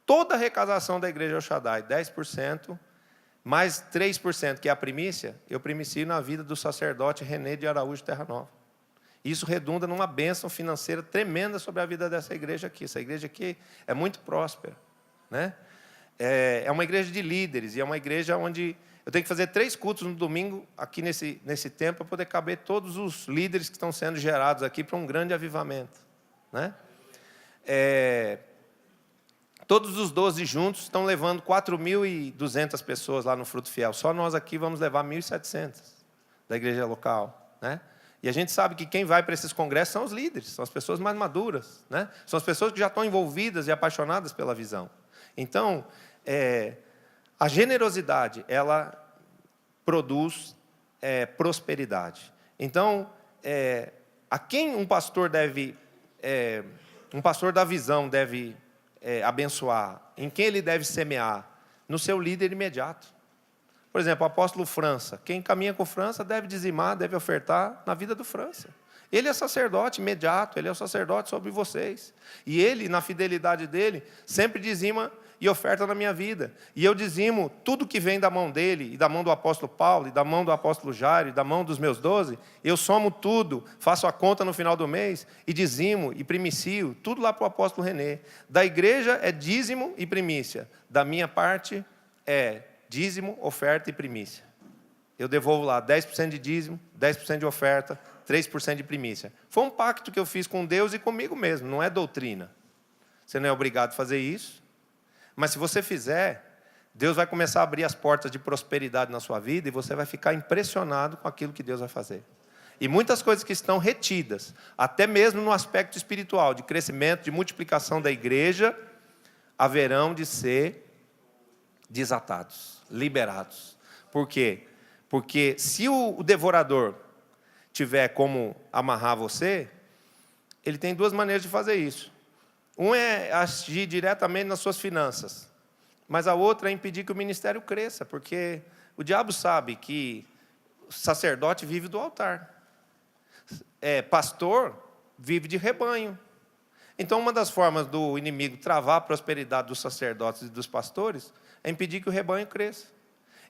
Toda a arrecadação da igreja El Shaddai, 10%, mais 3%, que é a primícia, eu primicio na vida do sacerdote René de Araújo Terra Nova. Isso redunda numa bênção financeira tremenda sobre a vida dessa igreja aqui. Essa igreja aqui é muito próspera, né? É uma igreja de líderes, e é uma igreja onde eu tenho que fazer 3 cultos no domingo, aqui nesse tempo, para poder caber todos os líderes que estão sendo gerados aqui para um grande avivamento, né? Todos os 12 juntos estão levando 4.200 pessoas lá no Fruto Fiel. Só nós aqui vamos levar 1.700 da igreja local, né? E a gente sabe que quem vai para esses congressos são os líderes, são as pessoas mais maduras, né? São as pessoas que já estão envolvidas e apaixonadas pela visão. Então, a generosidade, ela produz prosperidade. Então, a quem um pastor da visão deve abençoar, em quem ele deve semear? No seu líder imediato. Por exemplo, o apóstolo França. Quem caminha com França deve dizimar, deve ofertar na vida do França. Ele é sacerdote imediato, ele é o sacerdote sobre vocês. E ele, na fidelidade dele, sempre dizima e oferta na minha vida. E eu dizimo tudo que vem da mão dele, e da mão do apóstolo Paulo, e da mão do apóstolo Jairo, e da mão dos meus 12, eu somo tudo, faço a conta no final do mês, e dizimo e primicio, tudo lá para o apóstolo René. Da igreja é dízimo e primícia. Da minha parte é dízimo, oferta e primícia. Eu devolvo lá 10% de dízimo, 10% de oferta, 3% de primícia. Foi um pacto que eu fiz com Deus e comigo mesmo, não é doutrina. Você não é obrigado a fazer isso. Mas se você fizer, Deus vai começar a abrir as portas de prosperidade na sua vida e você vai ficar impressionado com aquilo que Deus vai fazer. E muitas coisas que estão retidas, até mesmo no aspecto espiritual, de crescimento, de multiplicação da igreja, haverão de ser desatados, liberados. Por quê? Porque se o devorador tiver como amarrar você, ele tem 2 maneiras de fazer isso. Um é agir diretamente nas suas finanças, mas a outra é impedir que o ministério cresça, porque o diabo sabe que o sacerdote vive do altar, pastor vive de rebanho. Então, uma das formas do inimigo travar a prosperidade dos sacerdotes e dos pastores é impedir que o rebanho cresça.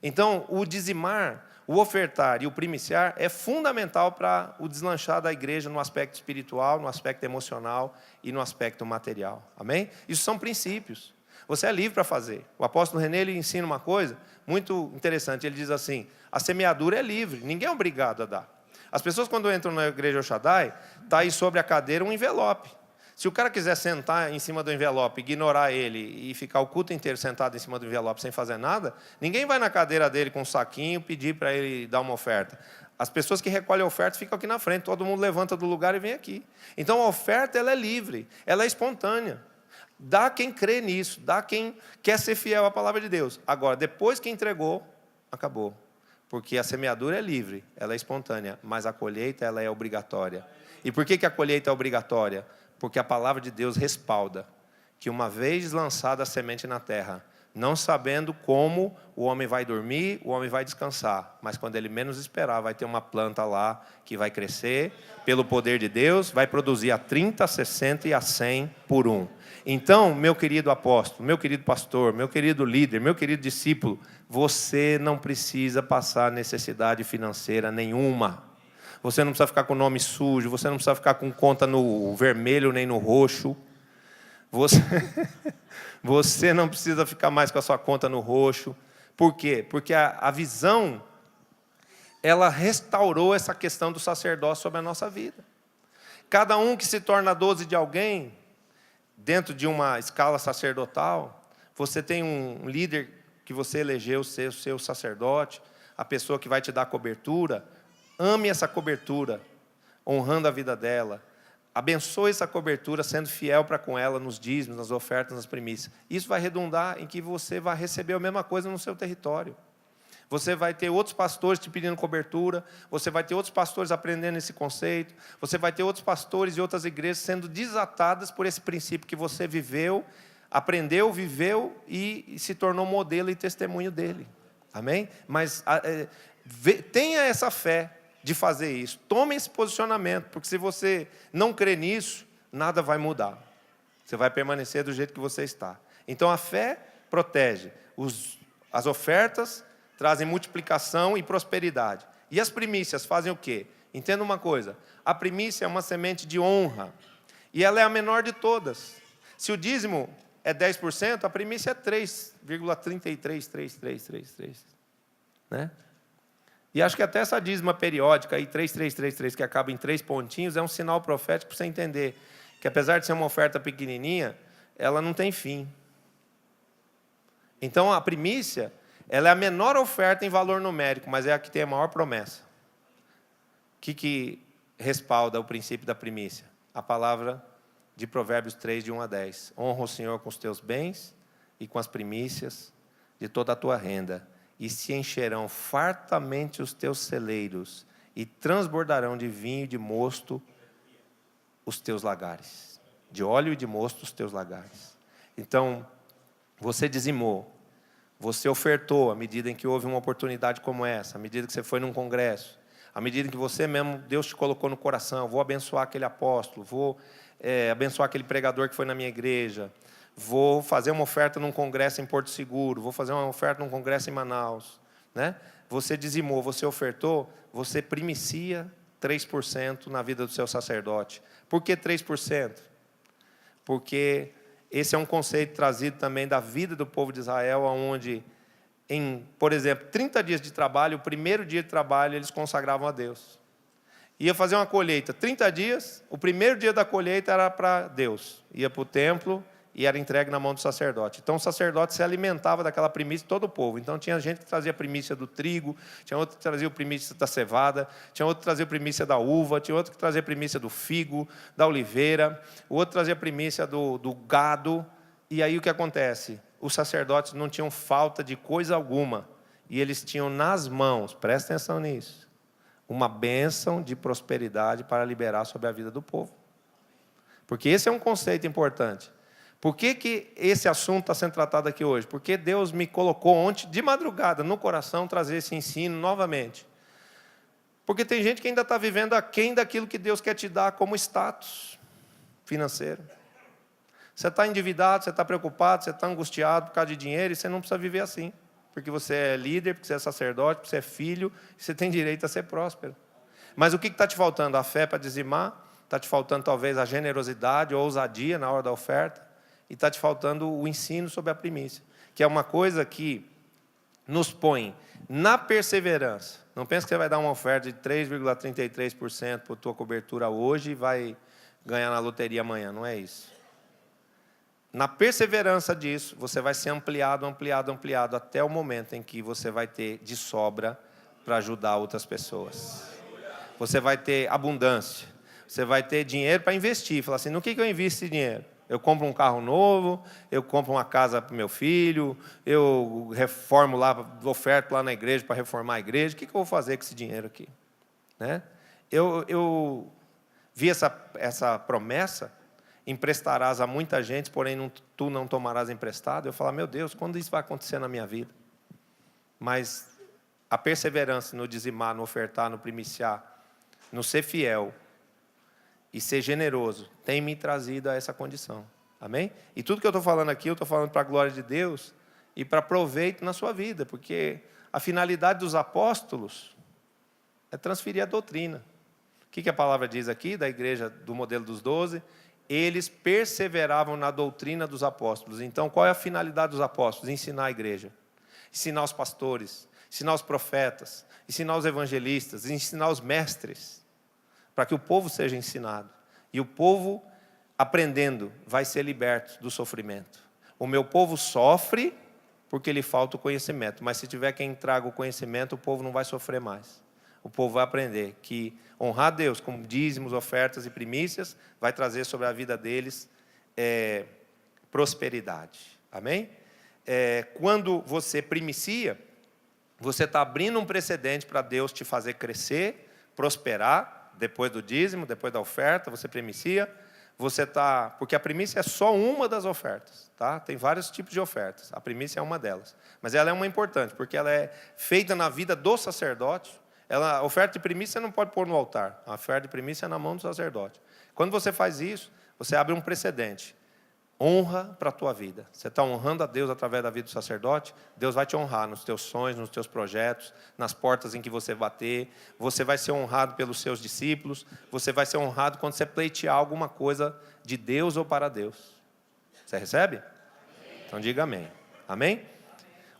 Então, o dizimar, o ofertar e o primiciar é fundamental para o deslanchar da igreja no aspecto espiritual, no aspecto emocional e no aspecto material. Amém? Isso são princípios. Você é livre para fazer. O apóstolo René, ele ensina uma coisa muito interessante. Ele diz assim, a semeadura é livre, ninguém é obrigado a dar. As pessoas, quando entram na igreja El Shaddai, está aí sobre a cadeira um envelope. Se o cara quiser sentar em cima do envelope, ignorar ele e ficar o culto inteiro sentado em cima do envelope sem fazer nada, ninguém vai na cadeira dele com um saquinho pedir para ele dar uma oferta. As pessoas que recolhem a oferta ficam aqui na frente, todo mundo levanta do lugar e vem aqui. Então a oferta, ela é livre, ela é espontânea. Dá quem crê nisso, dá quem quer ser fiel à palavra de Deus. Agora, depois que entregou, acabou. Porque a semeadura é livre, ela é espontânea, mas a colheita, ela é obrigatória. E por que a colheita é obrigatória? Porque a palavra de Deus respalda que uma vez lançada a semente na terra, não sabendo como o homem vai dormir, o homem vai descansar, mas quando ele menos esperar, vai ter uma planta lá que vai crescer, pelo poder de Deus, vai produzir a 30, a 60 e a 100 por 1. Então, meu querido apóstolo, meu querido pastor, meu querido líder, meu querido discípulo, você não precisa passar necessidade financeira nenhuma. Você não precisa ficar com o nome sujo, você não precisa ficar com conta no vermelho nem no roxo. Você não precisa ficar mais com a sua conta no roxo. Por quê? Porque a visão, ela restaurou essa questão do sacerdócio sobre a nossa vida. Cada um que se torna 12 de alguém, dentro de uma escala sacerdotal, você tem um líder que você elegeu ser o seu sacerdote, a pessoa que vai te dar cobertura. Ame essa cobertura, honrando a vida dela. Abençoe essa cobertura, sendo fiel para com ela nos dízimos, nas ofertas, nas primícias. Isso vai redundar em que você vai receber a mesma coisa no seu território. Você vai ter outros pastores te pedindo cobertura, você vai ter outros pastores aprendendo esse conceito, você vai ter outros pastores e outras igrejas sendo desatadas por esse princípio que você viveu, aprendeu, viveu e se tornou modelo e testemunho dele. Amém? Mas tenha essa fé de fazer isso. Tome esse posicionamento, porque se você não crê nisso, nada vai mudar. Você vai permanecer do jeito que você está. Então a fé protege as ofertas trazem multiplicação e prosperidade. E as primícias fazem o quê? Entenda uma coisa, a primícia é uma semente de honra, e ela é a menor de todas. Se o dízimo é 10%, a primícia é 3,33333, né? E acho que até essa dízima periódica, aí, 3333, que acaba em 3 pontinhos, é um sinal profético para você entender que, apesar de ser uma oferta pequenininha, ela não tem fim. Então, a primícia, ela é a menor oferta em valor numérico, mas é a que tem a maior promessa. O que respalda o princípio da primícia? A palavra de Provérbios 3, de 1 a 10. Honra o Senhor com os teus bens e com as primícias de toda a tua renda, e se encherão fartamente os teus celeiros, e transbordarão de vinho e de mosto os teus lagares. De óleo e de mosto os teus lagares. Então, você dizimou, você ofertou à medida em que houve uma oportunidade como essa, à medida que você foi num congresso, à medida em que você mesmo, Deus te colocou no coração, vou abençoar aquele apóstolo, vou abençoar aquele pregador que foi na minha igreja, vou fazer uma oferta num congresso em Porto Seguro, vou fazer uma oferta num congresso em Manaus, né? Você dizimou, você ofertou, você primicia 3% na vida do seu sacerdote. Por que 3%? Porque esse é um conceito trazido também da vida do povo de Israel, onde, por exemplo, 30 dias de trabalho, o primeiro dia de trabalho eles consagravam a Deus. Ia fazer uma colheita, 30 dias, o primeiro dia da colheita era para Deus. Ia para o templo e era entregue na mão do sacerdote. Então o sacerdote se alimentava daquela primícia de todo o povo. Então tinha gente que trazia a primícia do trigo, tinha outro que trazia a primícia da cevada, tinha outro que trazia a primícia da uva, tinha outro que trazia a primícia do figo, da oliveira, o outro trazia a primícia do gado. E aí o que acontece? Os sacerdotes não tinham falta de coisa alguma, e eles tinham nas mãos, presta atenção nisso, uma bênção de prosperidade para liberar sobre a vida do povo. Porque esse é um conceito importante. Por que esse assunto está sendo tratado aqui hoje? Porque Deus me colocou ontem, de madrugada, no coração, trazer esse ensino novamente. Porque tem gente que ainda está vivendo aquém daquilo que Deus quer te dar como status financeiro. Você está endividado, você está preocupado, você está angustiado por causa de dinheiro, e você não precisa viver assim. Porque você é líder, porque você é sacerdote, porque você é filho, e você tem direito a ser próspero. Mas o que está te faltando? A fé para dizimar? Está te faltando talvez a generosidade ou a ousadia na hora da oferta? E está te faltando o ensino sobre a primícia, que é uma coisa que nos põe na perseverança. Não pense que você vai dar uma oferta de 3,33% por tua cobertura hoje e vai ganhar na loteria amanhã, não é isso. Na perseverança disso, você vai ser ampliado até o momento em que você vai ter de sobra para ajudar outras pessoas. Você vai ter abundância, você vai ter dinheiro para investir. Falar assim, no que eu invisto esse dinheiro? Eu compro um carro novo, eu compro uma casa para o meu filho, eu reformo lá, oferto lá na igreja para reformar a igreja. O que eu vou fazer com esse dinheiro aqui? Né? Eu vi essa promessa, emprestarás a muita gente, porém tu não tomarás emprestado. Eu falo, meu Deus, quando isso vai acontecer na minha vida? Mas a perseverança no dizimar, no ofertar, no primiciar, no ser fiel e ser generoso, tem me trazido a essa condição. Amém? E tudo que eu estou falando aqui, eu estou falando para a glória de Deus e para proveito na sua vida, porque a finalidade dos apóstolos é transferir a doutrina. O que a palavra diz aqui, da igreja do modelo dos 12? Eles perseveravam na doutrina dos apóstolos. Então, qual é a finalidade dos apóstolos? Ensinar a igreja, ensinar os pastores, ensinar os profetas, ensinar os evangelistas, ensinar os mestres, para que o povo seja ensinado. E o povo, aprendendo, vai ser liberto do sofrimento. O meu povo sofre porque lhe falta o conhecimento, mas se tiver quem traga o conhecimento, o povo não vai sofrer mais. O povo vai aprender que honrar a Deus com dízimos, ofertas e primícias vai trazer sobre a vida deles prosperidade. Amém? Quando você primicia, você está abrindo um precedente para Deus te fazer crescer, prosperar, depois do dízimo, depois da oferta, você primicia. Porque a primícia é só uma das ofertas, tá? Tem vários tipos de ofertas, a primícia é uma delas. Mas ela é uma importante, porque ela é feita na vida do sacerdote. A oferta de primícia você não pode pôr no altar, a oferta de primícia é na mão do sacerdote. Quando você faz isso, você abre um precedente. honra para a tua vida. Você está honrando a Deus através da vida do sacerdote, Deus vai te honrar nos teus sonhos, nos teus projetos, nas portas em que você bater. Você vai ser honrado pelos seus discípulos, você vai ser honrado quando você pleitear alguma coisa de Deus ou para Deus. Você recebe? Então diga amém. Amém?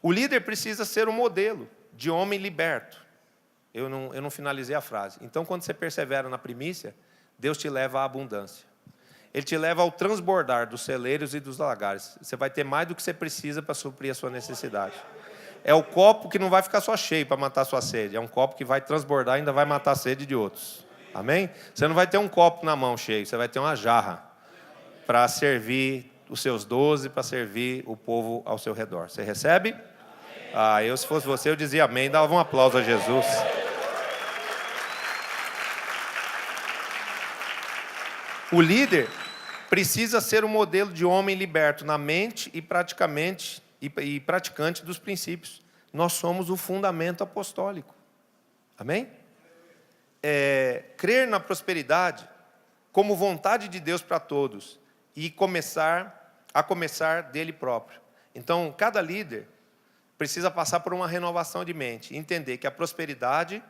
O líder precisa ser um modelo de homem liberto. Eu não finalizei a frase. Então, quando você persevera na primícia, Deus te leva à abundância. Ele te leva ao transbordar dos celeiros e dos lagares. Você vai ter mais do que você precisa para suprir a sua necessidade. É o copo que não vai ficar só cheio para matar a sua sede. É um copo que vai transbordar e ainda vai matar a sede de outros. Amém? Você não vai ter um copo na mão cheio, você vai ter uma jarra para servir os seus 12, para servir o povo ao seu redor. Você recebe? Se fosse você, eu dizia amém, dava um aplauso a Jesus. O líder precisa ser um modelo de homem liberto na mente e praticante dos princípios. Nós somos o fundamento apostólico. Amém? Crer na prosperidade como vontade de Deus para todos e a começar dele próprio. Então, cada líder precisa passar por uma renovação de mente, entender que a prosperidade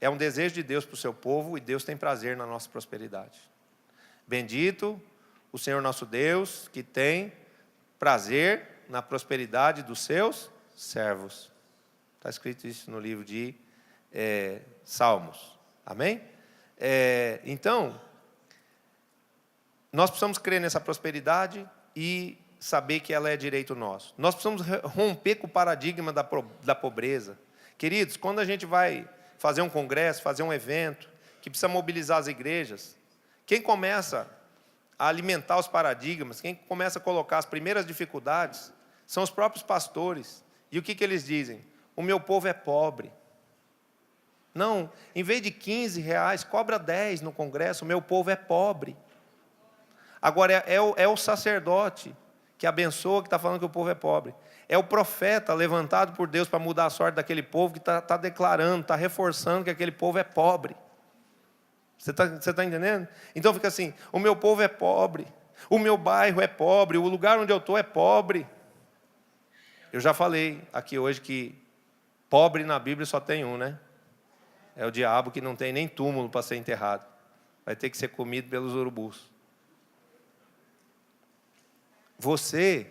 é um desejo de Deus para o seu povo e Deus tem prazer na nossa prosperidade. Bendito o Senhor nosso Deus, que tem prazer na prosperidade dos seus servos. Está escrito isso no livro de Salmos. Amém? Então, nós precisamos crer nessa prosperidade e saber que ela é direito nosso. Nós precisamos romper com o paradigma da pobreza. Queridos, quando a gente vai fazer um congresso, fazer um evento, que precisa mobilizar as igrejas, quem começa a alimentar os paradigmas, quem começa a colocar as primeiras dificuldades, são os próprios pastores. E o que eles dizem? O meu povo é pobre. Não, em vez de R$15, cobra 10 no congresso, o meu povo é pobre. Agora, é o sacerdote que abençoa, que está falando que o povo é pobre. É o profeta levantado por Deus para mudar a sorte daquele povo, que está declarando, está reforçando que aquele povo é pobre. Você está entendendo? Então fica assim, o meu povo é pobre, o meu bairro é pobre, o lugar onde eu estou é pobre. Eu já falei aqui hoje que pobre na Bíblia só tem um, né? É o diabo, que não tem nem túmulo para ser enterrado. Vai ter que ser comido pelos urubus. Você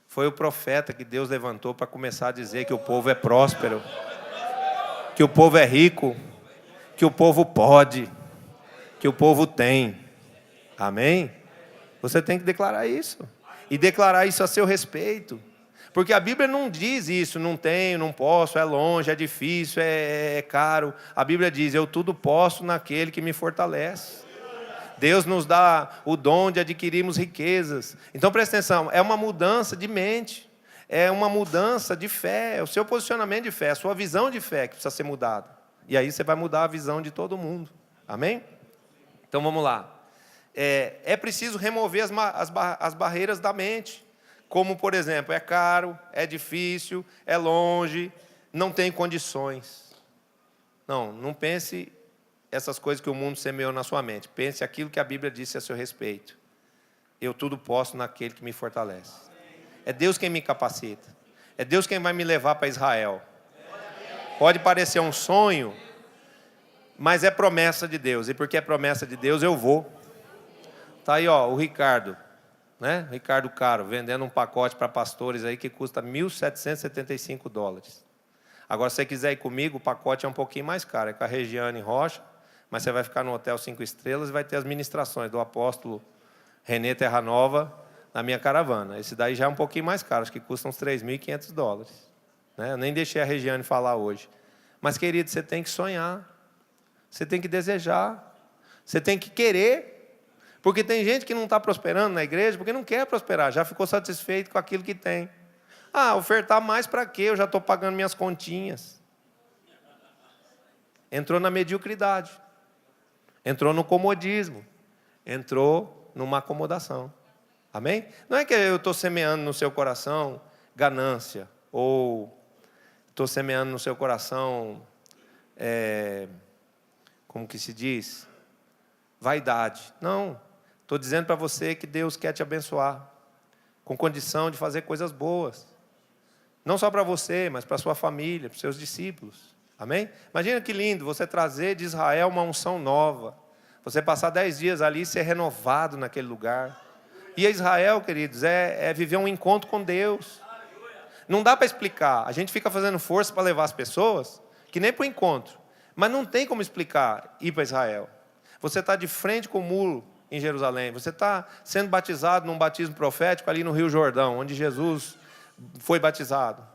foi o profeta que Deus levantou para começar a dizer que o povo é próspero, que o povo é rico, que o povo pode, que o povo tem. Amém? Você tem que declarar isso. E declarar isso a seu respeito. Porque a Bíblia não diz isso, não tenho, não posso, é longe, é difícil, é caro. A Bíblia diz, eu tudo posso naquele que me fortalece. Deus nos dá o dom de adquirirmos riquezas. Então, presta atenção, é uma mudança de mente, é uma mudança de fé, é o seu posicionamento de fé, a sua visão de fé que precisa ser mudada. E aí você vai mudar a visão de todo mundo. Amém? Então, vamos lá. É preciso remover as barreiras da mente. Como, por exemplo, é caro, é difícil, é longe, não tem condições. Não pense essas coisas que o mundo semeou na sua mente. Pense aquilo que a Bíblia disse a seu respeito. Eu tudo posso naquele que me fortalece. É Deus quem me capacita. É Deus quem vai me levar para Israel. Pode parecer um sonho, mas é promessa de Deus. E porque é promessa de Deus, eu vou. Está aí, o Ricardo. Né? Ricardo Caro, vendendo um pacote para pastores aí que custa $1.775. Agora, se você quiser ir comigo, o pacote é um pouquinho mais caro. É com a Regiane Rocha, mas você vai ficar no Hotel 5 Estrelas e vai ter as ministrações do apóstolo Renê Terra Nova na minha caravana. Esse daí já é um pouquinho mais caro, acho que custa uns $3.500. Né? Eu nem deixei a Regiane falar hoje. Mas, querido, você tem que sonhar. Você tem que desejar. Você tem que querer. Porque tem gente que não está prosperando na igreja porque não quer prosperar, já ficou satisfeito com aquilo que tem. Ofertar mais para quê? Eu já estou pagando minhas continhas. Entrou na mediocridade. Entrou no comodismo. Entrou numa acomodação. Amém? Não é que eu estou semeando no seu coração ganância, ou estou semeando no seu coração, como que se diz? Vaidade. Não. Estou dizendo para você que Deus quer te abençoar, com condição de fazer coisas boas. Não só para você, mas para a sua família, para os seus discípulos. Amém? Imagina que lindo você trazer de Israel uma unção nova. Você passar 10 dias ali e ser renovado naquele lugar. E Israel, queridos, é viver um encontro com Deus. Não dá para explicar. A gente fica fazendo força para levar as pessoas, que nem para o encontro. Mas não tem como explicar ir para Israel. Você está de frente com o muro em Jerusalém. Você está sendo batizado num batismo profético ali no Rio Jordão, onde Jesus foi batizado.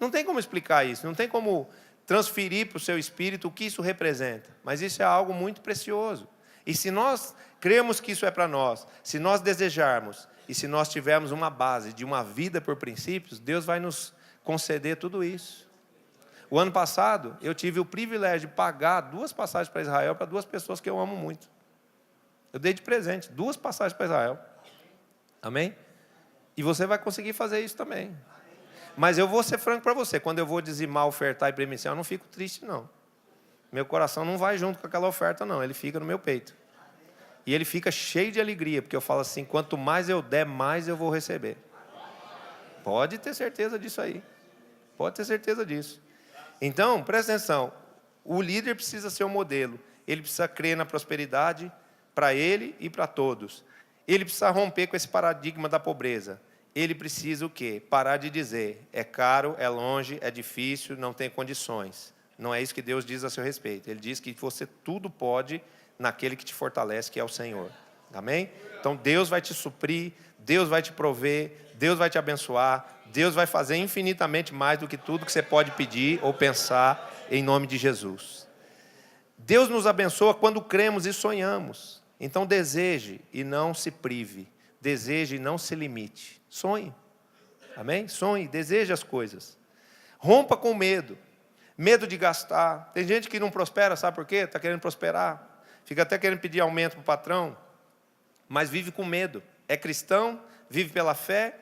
Não tem como explicar isso. Não tem como transferir para o seu espírito o que isso representa. Mas isso é algo muito precioso. E se nós cremos que isso é para nós, se nós desejarmos, e se nós tivermos uma base de uma vida por princípios, Deus vai nos conceder tudo isso. O ano passado, eu tive o privilégio de pagar 2 passagens para Israel para 2 pessoas que eu amo muito. Eu dei de presente 2 passagens para Israel. Amém? E você vai conseguir fazer isso também. Mas eu vou ser franco para você, quando eu vou dizimar, ofertar e premiação, eu não fico triste, não. Meu coração não vai junto com aquela oferta, não. Ele fica no meu peito. E ele fica cheio de alegria, porque eu falo assim, quanto mais eu der, mais eu vou receber. Pode ter certeza disso aí. Pode ter certeza disso. Então, presta atenção. O líder precisa ser um modelo. Ele precisa crer na prosperidade para ele e para todos. Ele precisa romper com esse paradigma da pobreza. Ele precisa o quê? Parar de dizer, é caro, é longe, é difícil, não tem condições. Não é isso que Deus diz a seu respeito. Ele diz que você tudo pode naquele que te fortalece, que é o Senhor. Amém? Então Deus vai te suprir, Deus vai te prover, Deus vai te abençoar, Deus vai fazer infinitamente mais do que tudo que você pode pedir ou pensar, em nome de Jesus. Deus nos abençoa quando cremos e sonhamos. Então deseje e não se prive. Deseje e não se limite. Sonhe. Amém? Sonhe, deseje as coisas. Rompa com medo. Medo de gastar. Tem gente que não prospera, sabe por quê? Está querendo prosperar. Fica até querendo pedir aumento para o patrão. Mas vive com medo. É cristão, vive pela fé.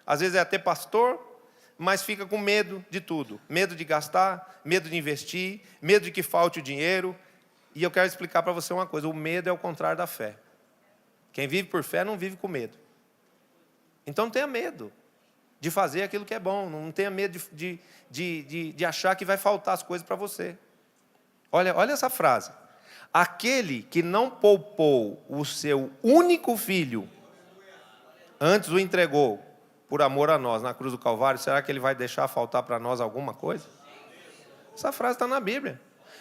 Às vezes é até pastor, mas fica com medo de tudo. Medo de gastar, medo de investir, medo de que falte o dinheiro. E eu quero explicar para você uma coisa. O medo é o contrário da fé. Quem vive por fé não vive com medo. Então não tenha medo de fazer aquilo que é bom. Não tenha medo de achar que vai faltar as coisas para você. Olha essa frase. Aquele que não poupou o seu único filho, antes o entregou por amor a nós na cruz do Calvário, será que ele vai deixar faltar para nós alguma coisa? Essa frase está na Bíblia.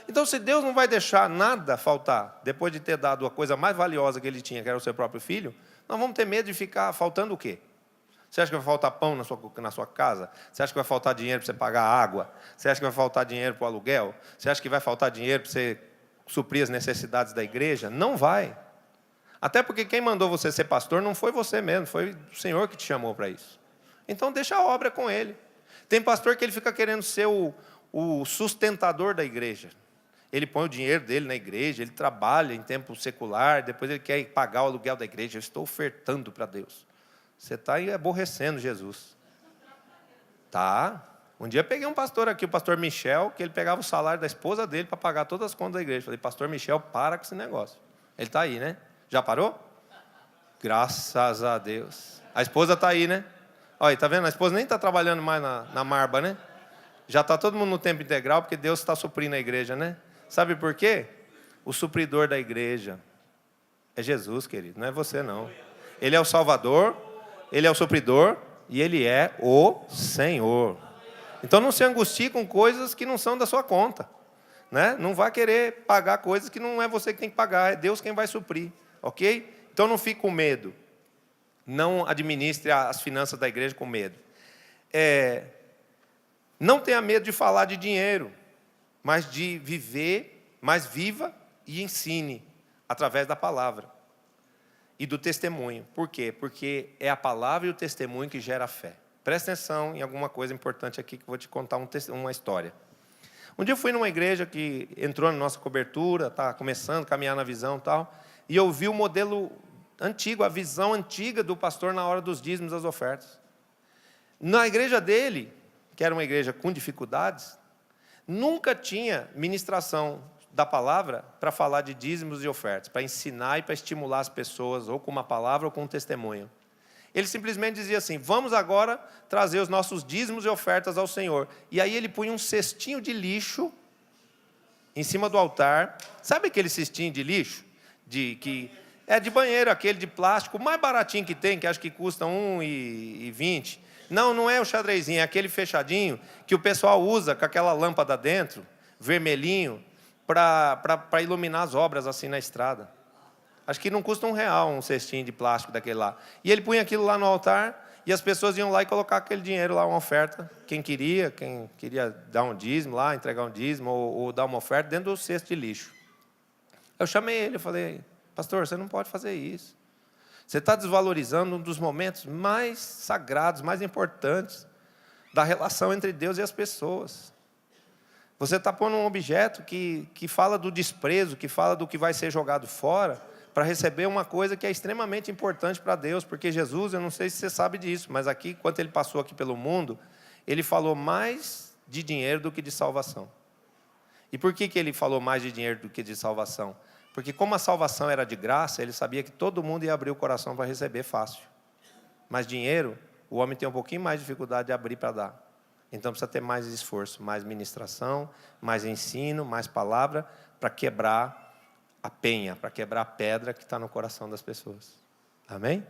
Então, se Deus não vai deixar nada faltar, depois de ter dado a coisa mais valiosa que ele tinha, que era o seu próprio filho, nós vamos ter medo de ficar faltando o quê? Você acha que vai faltar pão na sua casa? Você acha que vai faltar dinheiro para você pagar a água? Você acha que vai faltar dinheiro para o aluguel? Você acha que vai faltar dinheiro para você suprir as necessidades da igreja? Não vai. Até porque quem mandou você ser pastor não foi você mesmo, foi o Senhor que te chamou para isso. Então, deixa a obra com ele. Tem pastor que ele fica querendo ser o sustentador da igreja. Ele põe o dinheiro dele na igreja, ele trabalha em tempo secular, depois ele quer pagar o aluguel da igreja. Eu estou ofertando para Deus. Você está aí aborrecendo Jesus. Tá? Um dia eu peguei um pastor aqui, o pastor Michel, que ele pegava o salário da esposa dele para pagar todas as contas da igreja. Falei, pastor Michel, para com esse negócio. Ele está aí, né? Já parou? Graças a Deus. A esposa está aí, né? Olha, está vendo? A esposa nem está trabalhando mais na marba, né? Já está todo mundo no tempo integral, porque Deus está suprindo a igreja, né? Sabe por quê? O supridor da igreja é Jesus, querido, não é você não. Ele é o Salvador, Ele é o supridor e Ele é o Senhor. Então não se angustie com coisas que não são da sua conta, né? Não vá querer pagar coisas que não é você que tem que pagar, é Deus quem vai suprir, ok? Então não fique com medo. Não administre as finanças da igreja com medo. Não tenha medo de falar de dinheiro, mas de viver, mas viva e ensine através da palavra e do testemunho. Por quê? Porque é a palavra e o testemunho que gera fé. Presta atenção em alguma coisa importante aqui que eu vou te contar uma história. Um dia eu fui numa igreja que entrou na nossa cobertura, está começando a caminhar na visão e tal, e eu vi o modelo antigo, a visão antiga do pastor na hora dos dízimos, das ofertas. Na igreja dele, que era uma igreja com dificuldades, nunca tinha ministração da palavra para falar de dízimos e ofertas, para ensinar e para estimular as pessoas, ou com uma palavra ou com um testemunho. Ele simplesmente dizia assim: vamos agora trazer os nossos dízimos e ofertas ao Senhor. E aí ele punha um cestinho de em cima do altar. Sabe aquele cestinho de lixo? Que é de banheiro, aquele de plástico, o mais baratinho que tem, que acho que custa R$1,20. Não é o xadrezinho, é aquele fechadinho que o pessoal usa com aquela lâmpada dentro, vermelhinho, para iluminar as obras assim na estrada. Acho que não custa R$1 um cestinho de plástico daquele lá. E ele punha aquilo lá no altar, e as pessoas iam lá e colocar aquele dinheiro lá, uma oferta. Quem queria dar um dízimo lá, entregar um dízimo, ou dar uma oferta dentro do cesto de lixo. Eu chamei ele, eu falei: pastor, você não pode fazer isso. Você está desvalorizando um dos momentos mais sagrados, mais importantes da relação entre Deus e as pessoas. Você está pondo um objeto que fala do desprezo, que fala do que vai ser jogado fora, para receber uma coisa que é extremamente importante para Deus. Porque Jesus, eu não sei se você sabe disso, mas aqui, quando ele passou aqui pelo mundo, ele falou mais de dinheiro do que de salvação. E por que ele falou mais de dinheiro do que de salvação? Porque como a salvação era de graça, ele sabia que todo mundo ia abrir o coração para receber fácil. Mas dinheiro, o homem tem um pouquinho mais de dificuldade de abrir para dar. Então precisa ter mais esforço, mais ministração, mais ensino, mais palavra, para quebrar a penha, para quebrar a pedra que está no coração das pessoas. Amém?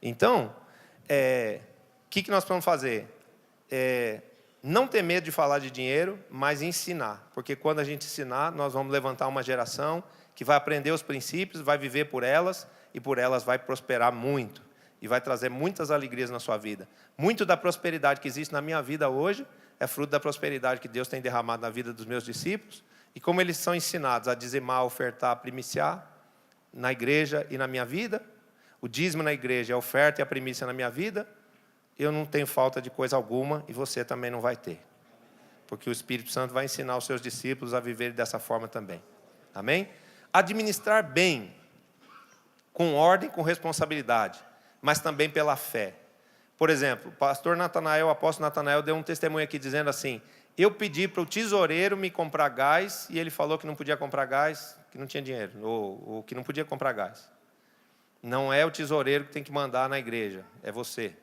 Então, o que nós vamos fazer? Não ter medo de falar de dinheiro, mas ensinar. Porque quando a gente ensinar, nós vamos levantar uma geração que vai aprender os princípios, vai viver por elas, e por elas vai prosperar muito. E vai trazer muitas alegrias na sua vida. Muito da prosperidade que existe na minha vida hoje é fruto da prosperidade que Deus tem derramado na vida dos meus discípulos. E como eles são ensinados a dizimar, a ofertar, a primiciar na igreja e na minha vida, o dízimo na igreja, a oferta e a primícia na minha vida, eu não tenho falta de coisa alguma e você também não vai ter. Porque o Espírito Santo vai ensinar os seus discípulos a viver dessa forma também. Amém? Administrar bem, com ordem, com responsabilidade, mas também pela fé. Por exemplo, o pastor Natanael, o apóstolo Natanael, deu um testemunho aqui dizendo assim: eu pedi para o tesoureiro me comprar gás, e ele falou que não podia comprar gás, que não tinha dinheiro, ou que não podia comprar gás. Não é o tesoureiro que tem que mandar na igreja, é você.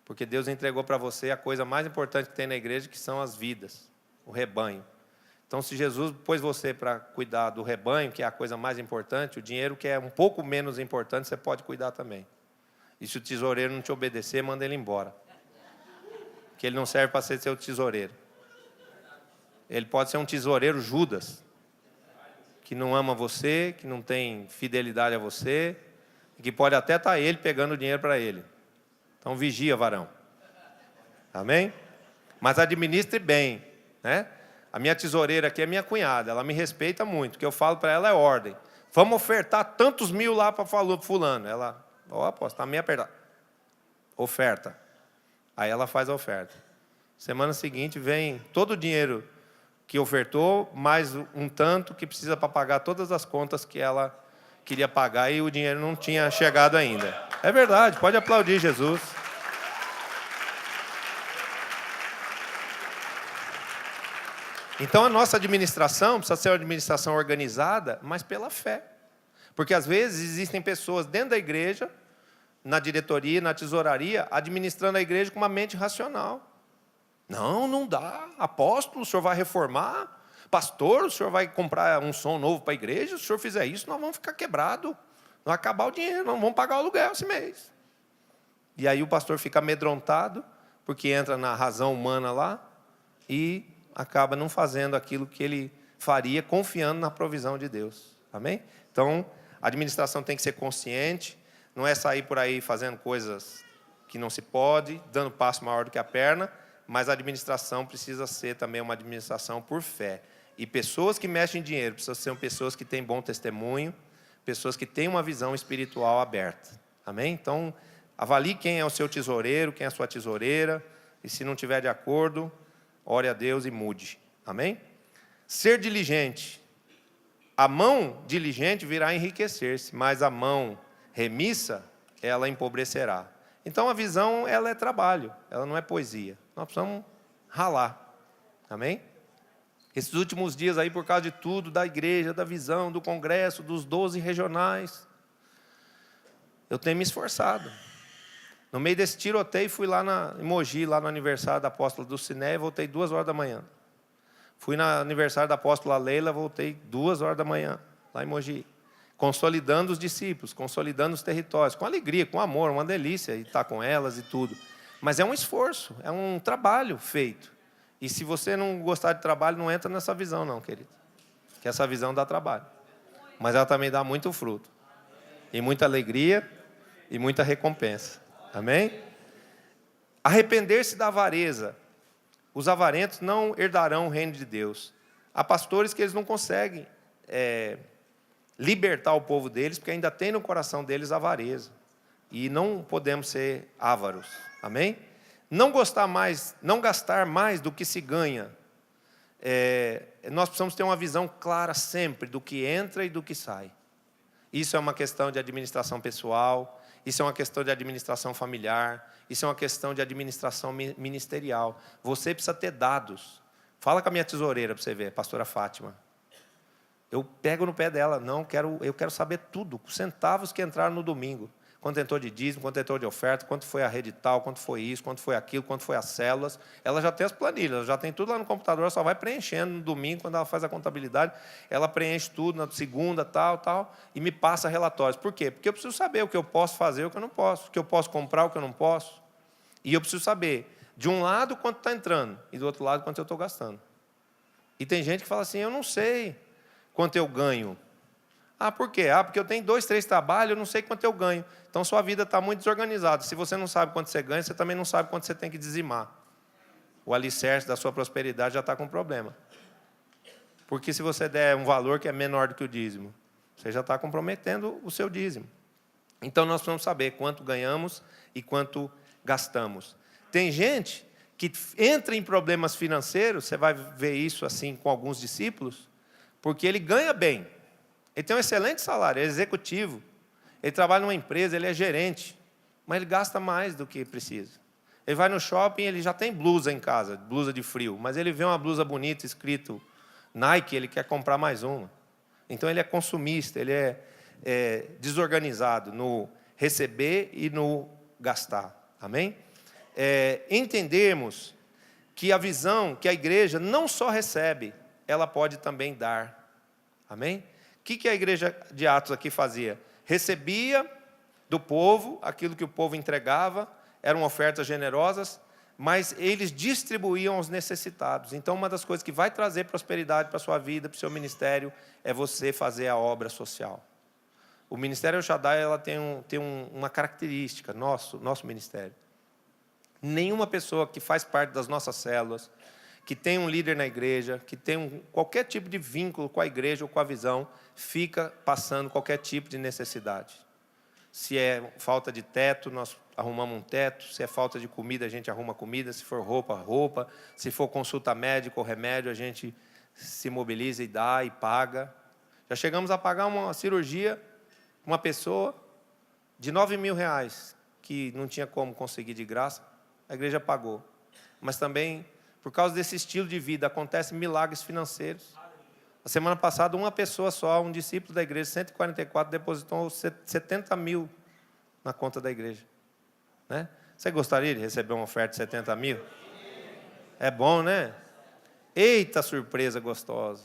Porque Deus entregou para você a coisa mais importante que tem na igreja, que são as vidas, o rebanho. Então, se Jesus pôs você para cuidar do rebanho, que é a coisa mais importante, o dinheiro, que é um pouco menos importante, você pode cuidar também. E se o tesoureiro não te obedecer, manda ele embora. Porque ele não serve para ser seu tesoureiro. Ele pode ser um tesoureiro Judas, que não ama você, que não tem fidelidade a você, que pode até estar ele pegando dinheiro para ele. Então vigia, varão. Amém? Mas administre bem, né? A minha tesoureira aqui é minha cunhada, ela me respeita muito. O que eu falo para ela é ordem. Vamos ofertar tantos mil lá para fulano. Ela, apóstolo, está meio apertado. Oferta. Aí ela faz a oferta. Semana seguinte vem todo o dinheiro que ofertou, mais um tanto que precisa para pagar todas as contas que ela queria pagar e o dinheiro não tinha chegado ainda. É verdade, pode aplaudir Jesus. Então a nossa administração precisa ser uma administração organizada, mas pela fé. Porque às vezes existem pessoas dentro da igreja, na diretoria, na tesouraria, administrando a igreja com uma mente racional. Não dá. Apóstolo, o senhor vai reformar? Pastor, o senhor vai comprar um som novo para a igreja? Se o senhor fizer isso, nós vamos ficar quebrados. Vai acabar o dinheiro, não vamos pagar o aluguel esse mês. E aí o pastor fica amedrontado, porque entra na razão humana lá e acaba não fazendo aquilo que ele faria, confiando na provisão de Deus. Amém? Então, a administração tem que ser consciente, não é sair por aí fazendo coisas que não se pode, dando passo maior do que a perna, mas a administração precisa ser também uma administração por fé. E pessoas que mexem em dinheiro precisam ser pessoas que têm bom testemunho, pessoas que têm uma visão espiritual aberta. Amém? Então, avalie quem é o seu tesoureiro, quem é a sua tesoureira, e se não estiver de acordo, ore a Deus e mude. Amém? Ser diligente. A mão diligente virá enriquecer-se, mas a mão remissa, ela empobrecerá. Então, a visão, ela é trabalho, ela não é poesia. Nós precisamos ralar. Amém? Esses últimos dias aí, por causa de tudo, da igreja, da visão, do congresso, dos 12 regionais, eu tenho me esforçado. No meio desse tiroteio, fui lá em Mogi, lá no aniversário da apóstola Dulcinea, e voltei 2 horas da manhã. Fui no aniversário da apóstola Leila, voltei 2 horas da manhã, lá em Mogi. Consolidando os discípulos, consolidando os territórios, com alegria, com amor, uma delícia estar com elas e tudo. Mas é um esforço, é um trabalho feito. E se você não gostar de trabalho, não entra nessa visão não, querido. Que essa visão dá trabalho. Mas ela também dá muito fruto. E muita alegria e muita recompensa. Amém? Arrepender-se da avareza. Os avarentos não herdarão o reino de Deus. Há pastores que eles não conseguem libertar o povo deles, porque ainda tem no coração deles avareza. E não podemos ser ávaros. Amém? Não gastar mais do que se ganha. Nós precisamos ter uma visão clara sempre do que entra e do que sai. Isso é uma questão de administração pessoal, isso é uma questão de administração familiar, isso é uma questão de administração ministerial. Você precisa ter dados. Fala com a minha tesoureira para você ver, pastora Fátima. Eu pego no pé dela, eu quero saber tudo, os centavos que entraram no domingo. Quanto entrou de dízimo, quanto entrou de oferta, quanto foi a rede tal, quanto foi isso, quanto foi aquilo, quanto foi as células. Ela já tem as planilhas, ela já tem tudo lá no computador, ela só vai preenchendo no domingo, quando ela faz a contabilidade, ela preenche tudo na segunda, tal, e me passa relatórios. Por quê? Porque eu preciso saber o que eu posso fazer e o que eu não posso, o que eu posso comprar, o que eu não posso. E eu preciso saber, de um lado, quanto está entrando, e do outro lado, quanto eu estou gastando. E tem gente que fala assim, eu não sei quanto eu ganho. Por quê? Porque eu tenho 2, 3 trabalhos, eu não sei quanto eu ganho. Então, sua vida está muito desorganizada. Se você não sabe quanto você ganha, você também não sabe quanto você tem que dizimar. O alicerce da sua prosperidade já está com problema. Porque se você der um valor que é menor do que o dízimo, você já está comprometendo o seu dízimo. Então, nós precisamos saber quanto ganhamos e quanto gastamos. Tem gente que entra em problemas financeiros, você vai ver isso assim com alguns discípulos, porque ele ganha bem. Ele tem um excelente salário, ele é executivo, ele trabalha numa empresa, ele é gerente, mas ele gasta mais do que precisa. Ele vai no shopping, ele já tem blusa em casa, blusa de frio, mas ele vê uma blusa bonita escrito Nike, ele quer comprar mais uma. Então ele é consumista, ele é desorganizado no receber e no gastar. Amém? Entendermos que a visão, que a igreja não só recebe, ela pode também dar. Amém? O que a igreja de Atos aqui fazia? Recebia do povo aquilo que o povo entregava, eram ofertas generosas, mas eles distribuíam aos necessitados. Então, uma das coisas que vai trazer prosperidade para a sua vida, para o seu ministério, é você fazer a obra social. O Ministério El Shaddai ela tem uma característica, nosso ministério. Nenhuma pessoa que faz parte das nossas células, que tem um líder na igreja, que tem qualquer tipo de vínculo com a igreja ou com a visão, fica passando qualquer tipo de necessidade. Se é falta de teto, nós arrumamos um teto. Se é falta de comida, a gente arruma comida. Se for roupa, roupa. Se for consulta médica ou remédio, a gente se mobiliza e dá e paga. Já chegamos a pagar uma cirurgia, uma pessoa, de R$9.000, que não tinha como conseguir de graça, a igreja pagou. Mas também, por causa desse estilo de vida, acontecem milagres financeiros. A semana passada, uma pessoa só, um discípulo da igreja, 144, depositou 70 mil na conta da igreja. Né? Você gostaria de receber uma oferta de 70 mil? É bom, né? Eita, surpresa gostosa.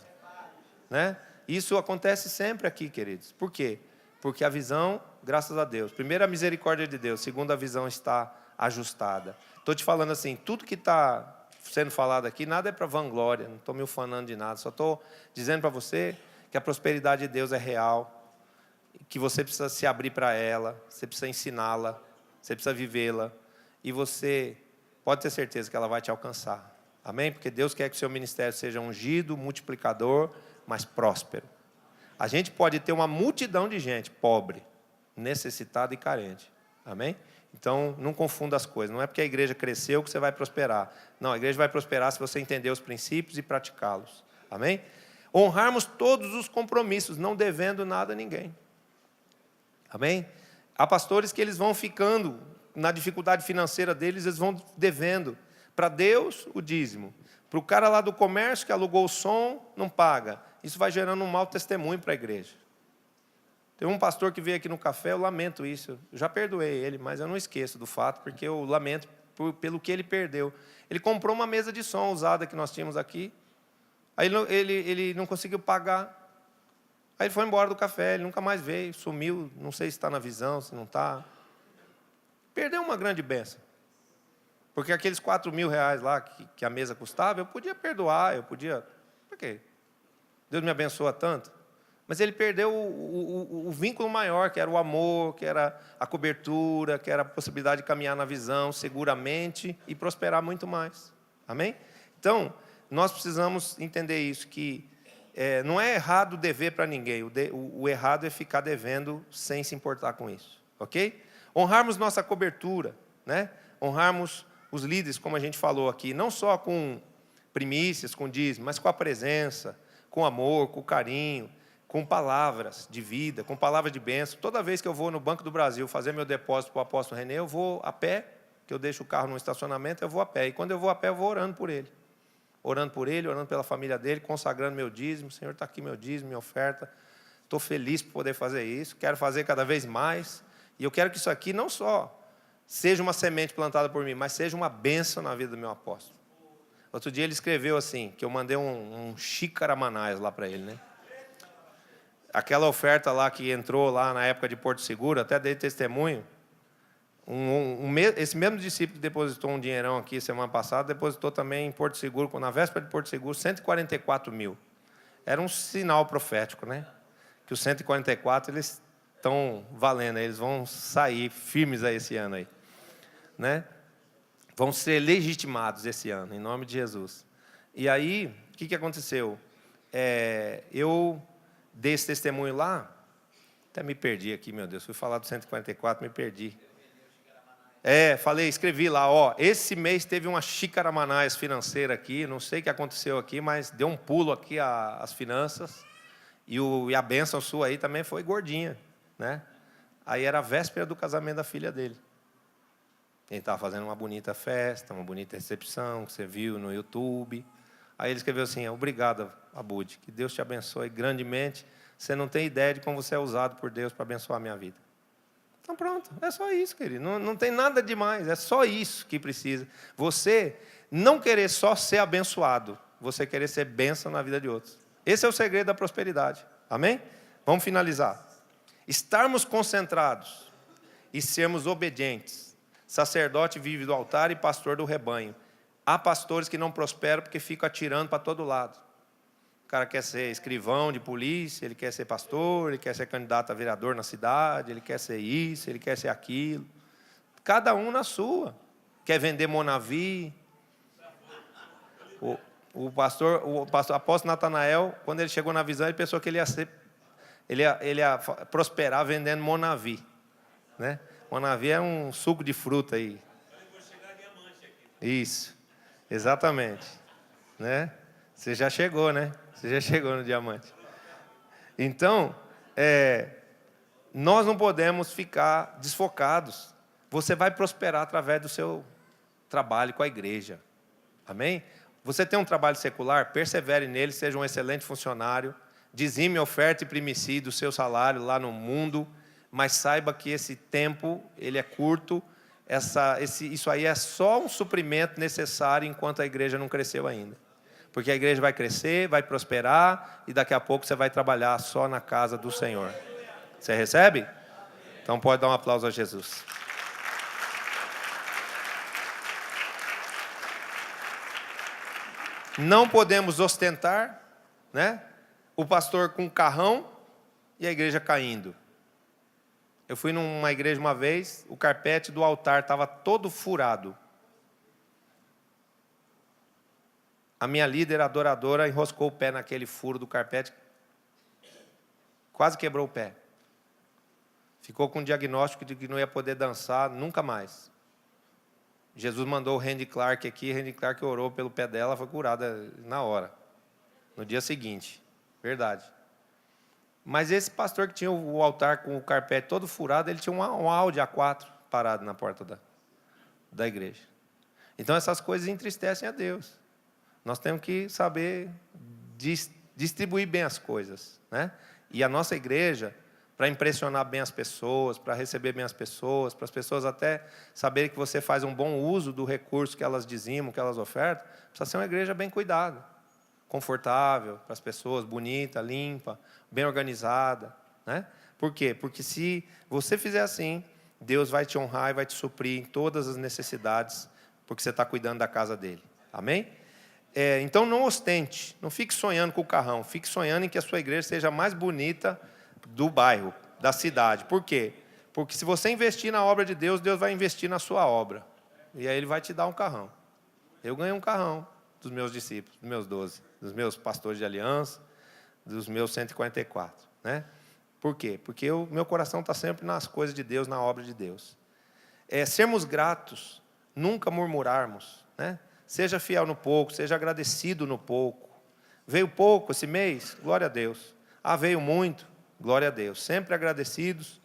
Né? Isso acontece sempre aqui, queridos. Por quê? Porque a visão, graças a Deus, primeiro a misericórdia de Deus, segundo a visão está ajustada. Estou te falando assim, tudo que está sendo falado aqui, nada é para vanglória, não estou me ufanando de nada, só estou dizendo para você que a prosperidade de Deus é real, que você precisa se abrir para ela, você precisa ensiná-la, você precisa vivê-la, e você pode ter certeza que ela vai te alcançar. Amém? Porque Deus quer que o seu ministério seja ungido, multiplicador, mas próspero. A gente pode ter uma multidão de gente pobre, necessitada e carente. Amém? Então, não confunda as coisas. Não é porque a igreja cresceu que você vai prosperar. Não, a igreja vai prosperar se você entender os princípios e praticá-los. Amém? Honrarmos todos os compromissos, não devendo nada a ninguém. Amém? Há pastores que eles vão ficando, na dificuldade financeira deles, eles vão devendo. Para Deus, o dízimo. Para o cara lá do comércio que alugou o som, não paga. Isso vai gerando um mau testemunho para a igreja. Tem um pastor que veio aqui no café, eu lamento isso. Eu já perdoei ele, mas eu não esqueço do fato, porque eu lamento pelo que ele perdeu. Ele comprou uma mesa de som usada que nós tínhamos aqui. Aí ele não conseguiu pagar. Aí ele foi embora do café, ele nunca mais veio, sumiu. Não sei se está na visão, se não está. Perdeu uma grande bênção. Porque aqueles 4 mil reais lá que a mesa custava, eu podia perdoar, eu podia... Por quê? Deus me abençoa tanto. Mas ele perdeu o vínculo maior, que era o amor, que era a cobertura, que era a possibilidade de caminhar na visão seguramente e prosperar muito mais. Amém? Então, nós precisamos entender isso, que não é errado dever para ninguém. O errado é ficar devendo sem se importar com isso. Ok? Honrarmos nossa cobertura, né? Honrarmos os líderes, como a gente falou aqui, não só com primícias, com dízimo, mas com a presença, com amor, com carinho, com palavras de vida, com palavras de bênção. Toda vez que eu vou no Banco do Brasil fazer meu depósito para o apóstolo Renê, eu vou a pé, que eu deixo o carro no estacionamento, eu vou a pé. E quando eu vou a pé, eu vou orando por ele. Orando por ele, orando pela família dele, consagrando meu dízimo. Senhor, está aqui meu dízimo, minha oferta. Estou feliz por poder fazer isso. Quero fazer cada vez mais. E eu quero que isso aqui não só seja uma semente plantada por mim, mas seja uma bênção na vida do meu apóstolo. Outro dia ele escreveu assim, que eu mandei um xícara-manais lá para ele, né? Aquela oferta lá que entrou lá na época de Porto Seguro, até dei testemunho, esse mesmo discípulo que depositou um dinheirão aqui semana passada, depositou também em Porto Seguro, na véspera de Porto Seguro, 144 mil. Era um sinal profético, né? Que os 144, eles estão valendo, eles vão sair firmes aí esse ano aí, né? Vão ser legitimados esse ano, em nome de Jesus. E aí, o que aconteceu? Eu dei esse testemunho lá, até me perdi aqui, meu Deus, fui falar do 144, me perdi. Escrevi lá, esse mês teve uma xícara manais financeira aqui, não sei o que aconteceu aqui, mas deu um pulo aqui as finanças, e a bênção sua aí também foi gordinha, né? Aí era a véspera do casamento da filha dele. Ele estava fazendo uma bonita festa, uma bonita recepção, que você viu no YouTube. Aí ele escreveu assim, obrigado, Abud, que Deus te abençoe grandemente. Você não tem ideia de como você é usado por Deus para abençoar a minha vida. Então pronto, é só isso, querido. Não tem nada demais, é só isso que precisa. Você não querer só ser abençoado, você querer ser bênção na vida de outros. Esse é o segredo da prosperidade. Amém? Vamos finalizar. Estarmos concentrados e sermos obedientes. Sacerdote vive do altar e pastor do rebanho. Há pastores que não prosperam porque ficam atirando para todo lado. O cara quer ser escrivão de polícia, ele quer ser pastor, ele quer ser candidato a vereador na cidade, ele quer ser isso, ele quer ser aquilo. Cada um na sua. Quer vender Monavi. O apóstolo Natanael, quando ele chegou na visão, ele pensou que ele ia prosperar vendendo Monavi, né? Monavi é um suco de fruta aí. Isso, exatamente, né? Você já chegou, né? Você já chegou no diamante. Então, nós não podemos ficar desfocados. Você vai prosperar através do seu trabalho com a igreja. Amém? Você tem um trabalho secular, persevere nele, seja um excelente funcionário, dizime, oferta e primicie do seu salário lá no mundo, mas saiba que esse tempo, ele é curto, isso aí é só um suprimento necessário enquanto a igreja não cresceu ainda. Porque a igreja vai crescer, vai prosperar, e daqui a pouco você vai trabalhar só na casa do Senhor. Você recebe? Então pode dar um aplauso a Jesus. Não podemos ostentar, né? O pastor com carrão e a igreja caindo. Eu fui numa igreja uma vez, o carpete do altar estava todo furado. A minha líder adoradora enroscou o pé naquele furo do carpete, quase quebrou o pé. Ficou com um diagnóstico de que não ia poder dançar nunca mais. Jesus mandou o Randy Clark aqui, Randy Clark orou pelo pé dela, foi curada na hora, no dia seguinte. Verdade. Mas esse pastor que tinha o altar com o carpete todo furado, ele tinha um Audi A4 parado na porta da igreja. Então essas coisas entristecem a Deus. Nós temos que saber distribuir bem as coisas, né? E a nossa igreja, para impressionar bem as pessoas, para receber bem as pessoas, para as pessoas até saberem que você faz um bom uso do recurso que elas dizimam, que elas ofertam, precisa ser uma igreja bem cuidada, confortável para as pessoas, bonita, limpa, bem organizada, né? Por quê? Porque se você fizer assim, Deus vai te honrar e vai te suprir em todas as necessidades, porque você está cuidando da casa dele. Amém? Então não ostente, não fique sonhando com o carrão, fique sonhando em que a sua igreja seja a mais bonita do bairro, da cidade. Por quê? Porque se você investir na obra de Deus, Deus vai investir na sua obra. E aí Ele vai te dar um carrão. Eu ganhei um carrão dos meus discípulos, dos meus 12, dos meus pastores de aliança, dos meus 144. Né? Por quê? Porque o meu coração está sempre nas coisas de Deus, na obra de Deus. Sermos gratos, nunca murmurarmos. Né? Seja fiel no pouco, seja agradecido no pouco. Veio pouco esse mês? Glória a Deus. Veio muito? Glória a Deus. Sempre agradecidos,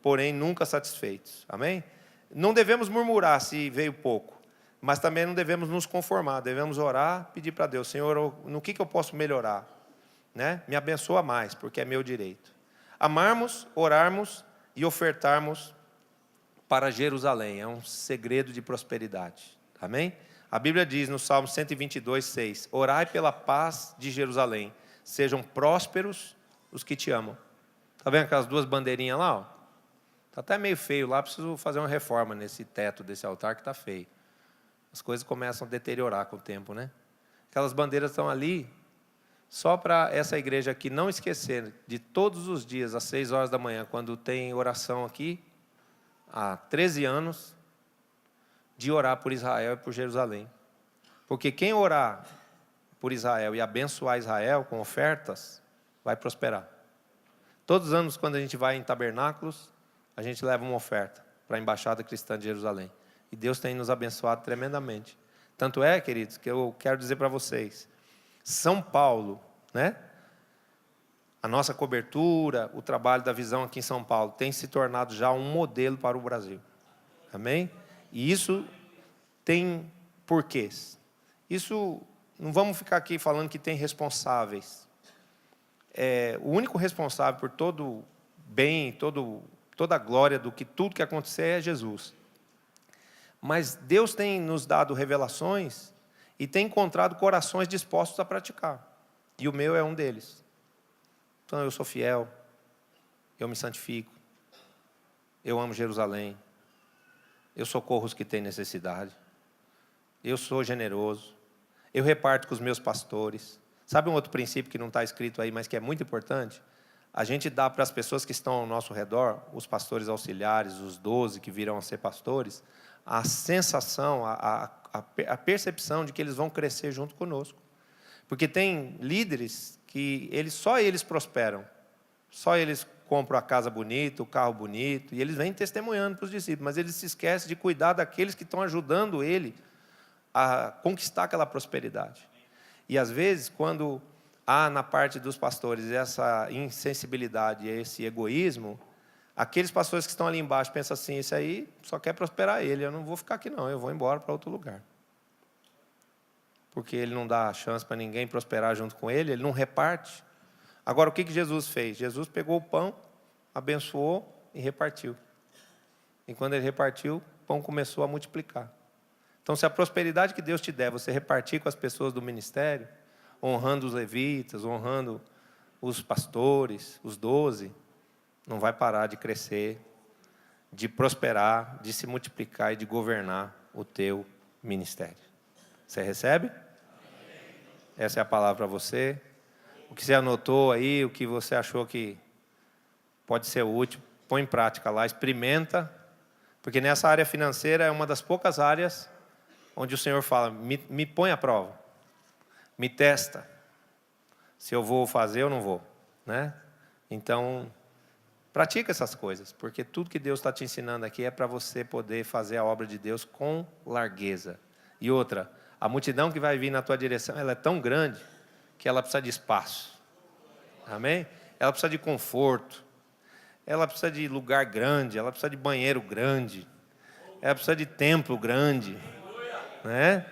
porém nunca satisfeitos. Amém? Não devemos murmurar se veio pouco, mas também não devemos nos conformar. Devemos orar, pedir para Deus, Senhor, no que eu posso melhorar? Né? Me abençoa mais, porque é meu direito. Amarmos, orarmos e ofertarmos para Jerusalém. É um segredo de prosperidade. Amém? A Bíblia diz no Salmo 122, 6, orai pela paz de Jerusalém, sejam prósperos os que te amam. Está vendo aquelas duas bandeirinhas lá? Está até meio feio lá, preciso fazer uma reforma nesse teto desse altar que está feio. As coisas começam a deteriorar com o tempo, né? Aquelas bandeiras estão ali, só para essa igreja aqui não esquecer de todos os dias, às 6 horas da manhã, quando tem oração aqui, há 13 anos, de orar por Israel e por Jerusalém. Porque quem orar por Israel e abençoar Israel com ofertas, vai prosperar. Todos os anos, quando a gente vai em tabernáculos, a gente leva uma oferta para a Embaixada Cristã de Jerusalém. E Deus tem nos abençoado tremendamente. Tanto é, queridos, que eu quero dizer para vocês, São Paulo, né? A nossa cobertura, o trabalho da visão aqui em São Paulo, tem se tornado já um modelo para o Brasil. Amém? E isso tem porquês. Isso, não vamos ficar aqui falando que tem responsáveis. O único responsável por todo bem, toda a glória do que tudo que acontecer é Jesus. Mas Deus tem nos dado revelações e tem encontrado corações dispostos a praticar. E o meu é um deles. Então eu sou fiel, eu me santifico, eu amo Jerusalém, eu socorro os que têm necessidade, eu sou generoso, eu reparto com os meus pastores. Sabe um outro princípio que não está escrito aí, mas que é muito importante? A gente dá para as pessoas que estão ao nosso redor, os pastores auxiliares, os 12 que virão a ser pastores, a sensação, a percepção de que eles vão crescer junto conosco. Porque tem líderes que só eles prosperam, só eles compram a casa bonita, o carro bonito, e eles vêm testemunhando para os discípulos, mas eles se esquecem de cuidar daqueles que estão ajudando ele a conquistar aquela prosperidade. E às vezes, quando há na parte dos pastores essa insensibilidade, esse egoísmo, aqueles pastores que estão ali embaixo pensam assim, esse aí só quer prosperar ele, eu não vou ficar aqui não, eu vou embora para outro lugar. Porque ele não dá chance para ninguém prosperar junto com ele, ele não reparte. Agora, o que Jesus fez? Jesus pegou o pão, abençoou e repartiu. E quando ele repartiu, o pão começou a multiplicar. Então, se a prosperidade que Deus te der, você repartir com as pessoas do ministério, honrando os levitas, honrando os pastores, os 12, não vai parar de crescer, de prosperar, de se multiplicar e de governar o teu ministério. Você recebe? Essa é a palavra para você. O que você anotou aí, o que você achou que pode ser útil, põe em prática lá, experimenta, porque nessa área financeira é uma das poucas áreas onde o Senhor fala, me põe à prova, me testa, se eu vou fazer ou não vou, né? Então, pratica essas coisas, porque tudo que Deus está te ensinando aqui é para você poder fazer a obra de Deus com largueza. E outra, a multidão que vai vir na tua direção, ela é tão grande que ela precisa de espaço. Amém? Ela precisa de conforto. Ela precisa de lugar grande, ela precisa de banheiro grande. Ela precisa de templo grande. Né?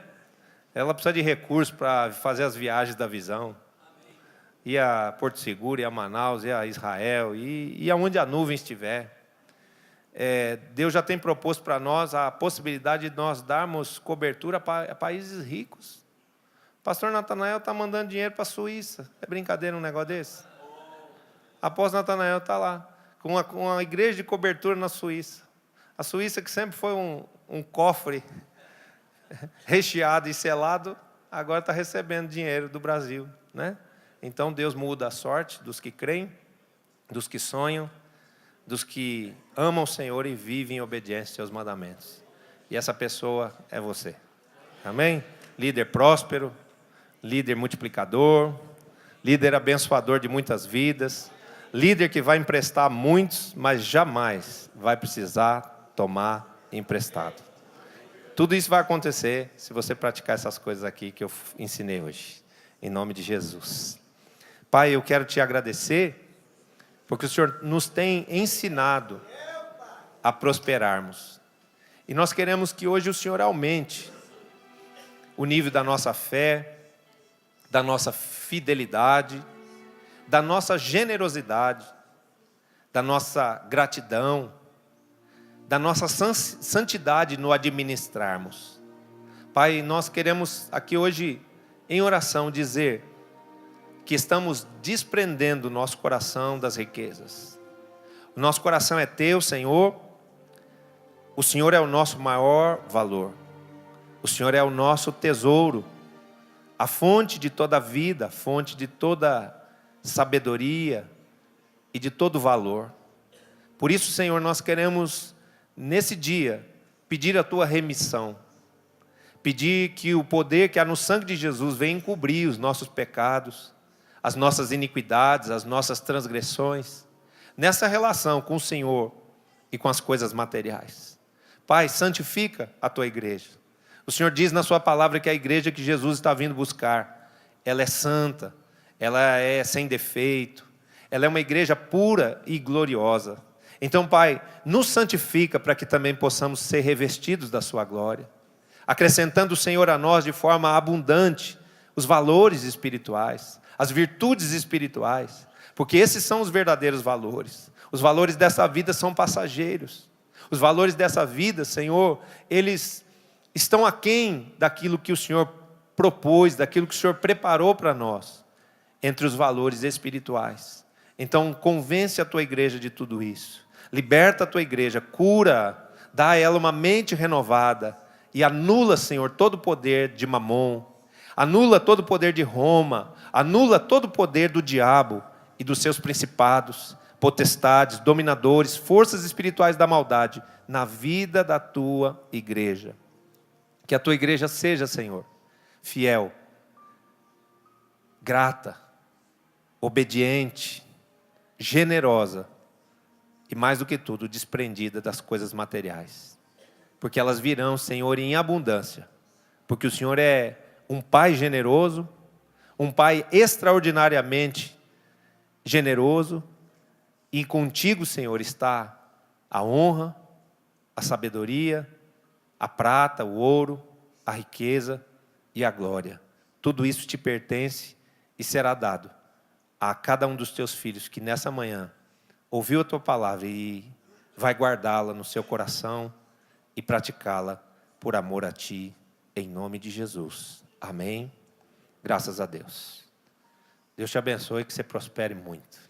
Ela precisa de recursos para fazer as viagens da visão. Ir a Porto Seguro, ir a Manaus, ir a Israel, e aonde a nuvem estiver. Deus já tem proposto para nós a possibilidade de nós darmos cobertura a países ricos. O pastor Natanael está mandando dinheiro para a Suíça. É brincadeira um negócio desse? Apóstolo Natanael está lá, com uma igreja de cobertura na Suíça. A Suíça, que sempre foi um cofre recheado e selado, agora está recebendo dinheiro do Brasil, né? Então Deus muda a sorte dos que creem, dos que sonham, dos que amam o Senhor e vivem em obediência aos seus mandamentos. E essa pessoa é você. Amém? Líder próspero, líder multiplicador, líder abençoador de muitas vidas, líder que vai emprestar a muitos, mas jamais vai precisar tomar emprestado. Tudo isso vai acontecer se você praticar essas coisas aqui que eu ensinei hoje. Em nome de Jesus. Pai, eu quero te agradecer, porque o Senhor nos tem ensinado a prosperarmos. E nós queremos que hoje o Senhor aumente o nível da nossa fé, da nossa fidelidade, da nossa generosidade, da nossa gratidão, da nossa santidade no administrarmos. Pai, nós queremos aqui hoje, em oração, dizer que estamos desprendendo o nosso coração das riquezas. O nosso coração é teu, Senhor. O Senhor é o nosso maior valor. O Senhor é o nosso tesouro, a fonte de toda a vida, a fonte de toda sabedoria e de todo valor. Por isso, Senhor, nós queremos, nesse dia, pedir a tua remissão. Pedir que o poder que há no sangue de Jesus venha encobrir os nossos pecados, as nossas iniquidades, as nossas transgressões, nessa relação com o Senhor e com as coisas materiais. Pai, santifica a tua igreja. O Senhor diz na sua palavra que a igreja que Jesus está vindo buscar, ela é santa, ela é sem defeito, ela é uma igreja pura e gloriosa. Então, Pai, nos santifica para que também possamos ser revestidos da sua glória, acrescentando o Senhor a nós de forma abundante os valores espirituais, as virtudes espirituais, porque esses são os verdadeiros valores. Os valores dessa vida são passageiros. Os valores dessa vida, Senhor, eles estão aquém daquilo que o Senhor propôs, daquilo que o Senhor preparou para nós, entre os valores espirituais. Então, convence a tua igreja de tudo isso. Liberta a tua igreja, cura, dá a ela uma mente renovada e anula, Senhor, todo o poder de Mamon, anula todo o poder de Roma, anula todo o poder do diabo e dos seus principados, potestades, dominadores, forças espirituais da maldade na vida da tua igreja. Que a tua igreja seja, Senhor, fiel, grata, obediente, generosa e, mais do que tudo, desprendida das coisas materiais. Porque elas virão, Senhor, em abundância. Porque o Senhor é um Pai generoso, um Pai extraordinariamente generoso, e contigo, Senhor, está a honra, a sabedoria, a prata, o ouro, a riqueza e a glória. Tudo isso te pertence e será dado a cada um dos teus filhos que nessa manhã ouviu a tua palavra e vai guardá-la no seu coração e praticá-la por amor a ti, em nome de Jesus. Amém. Graças a Deus. Deus te abençoe e que você prospere muito.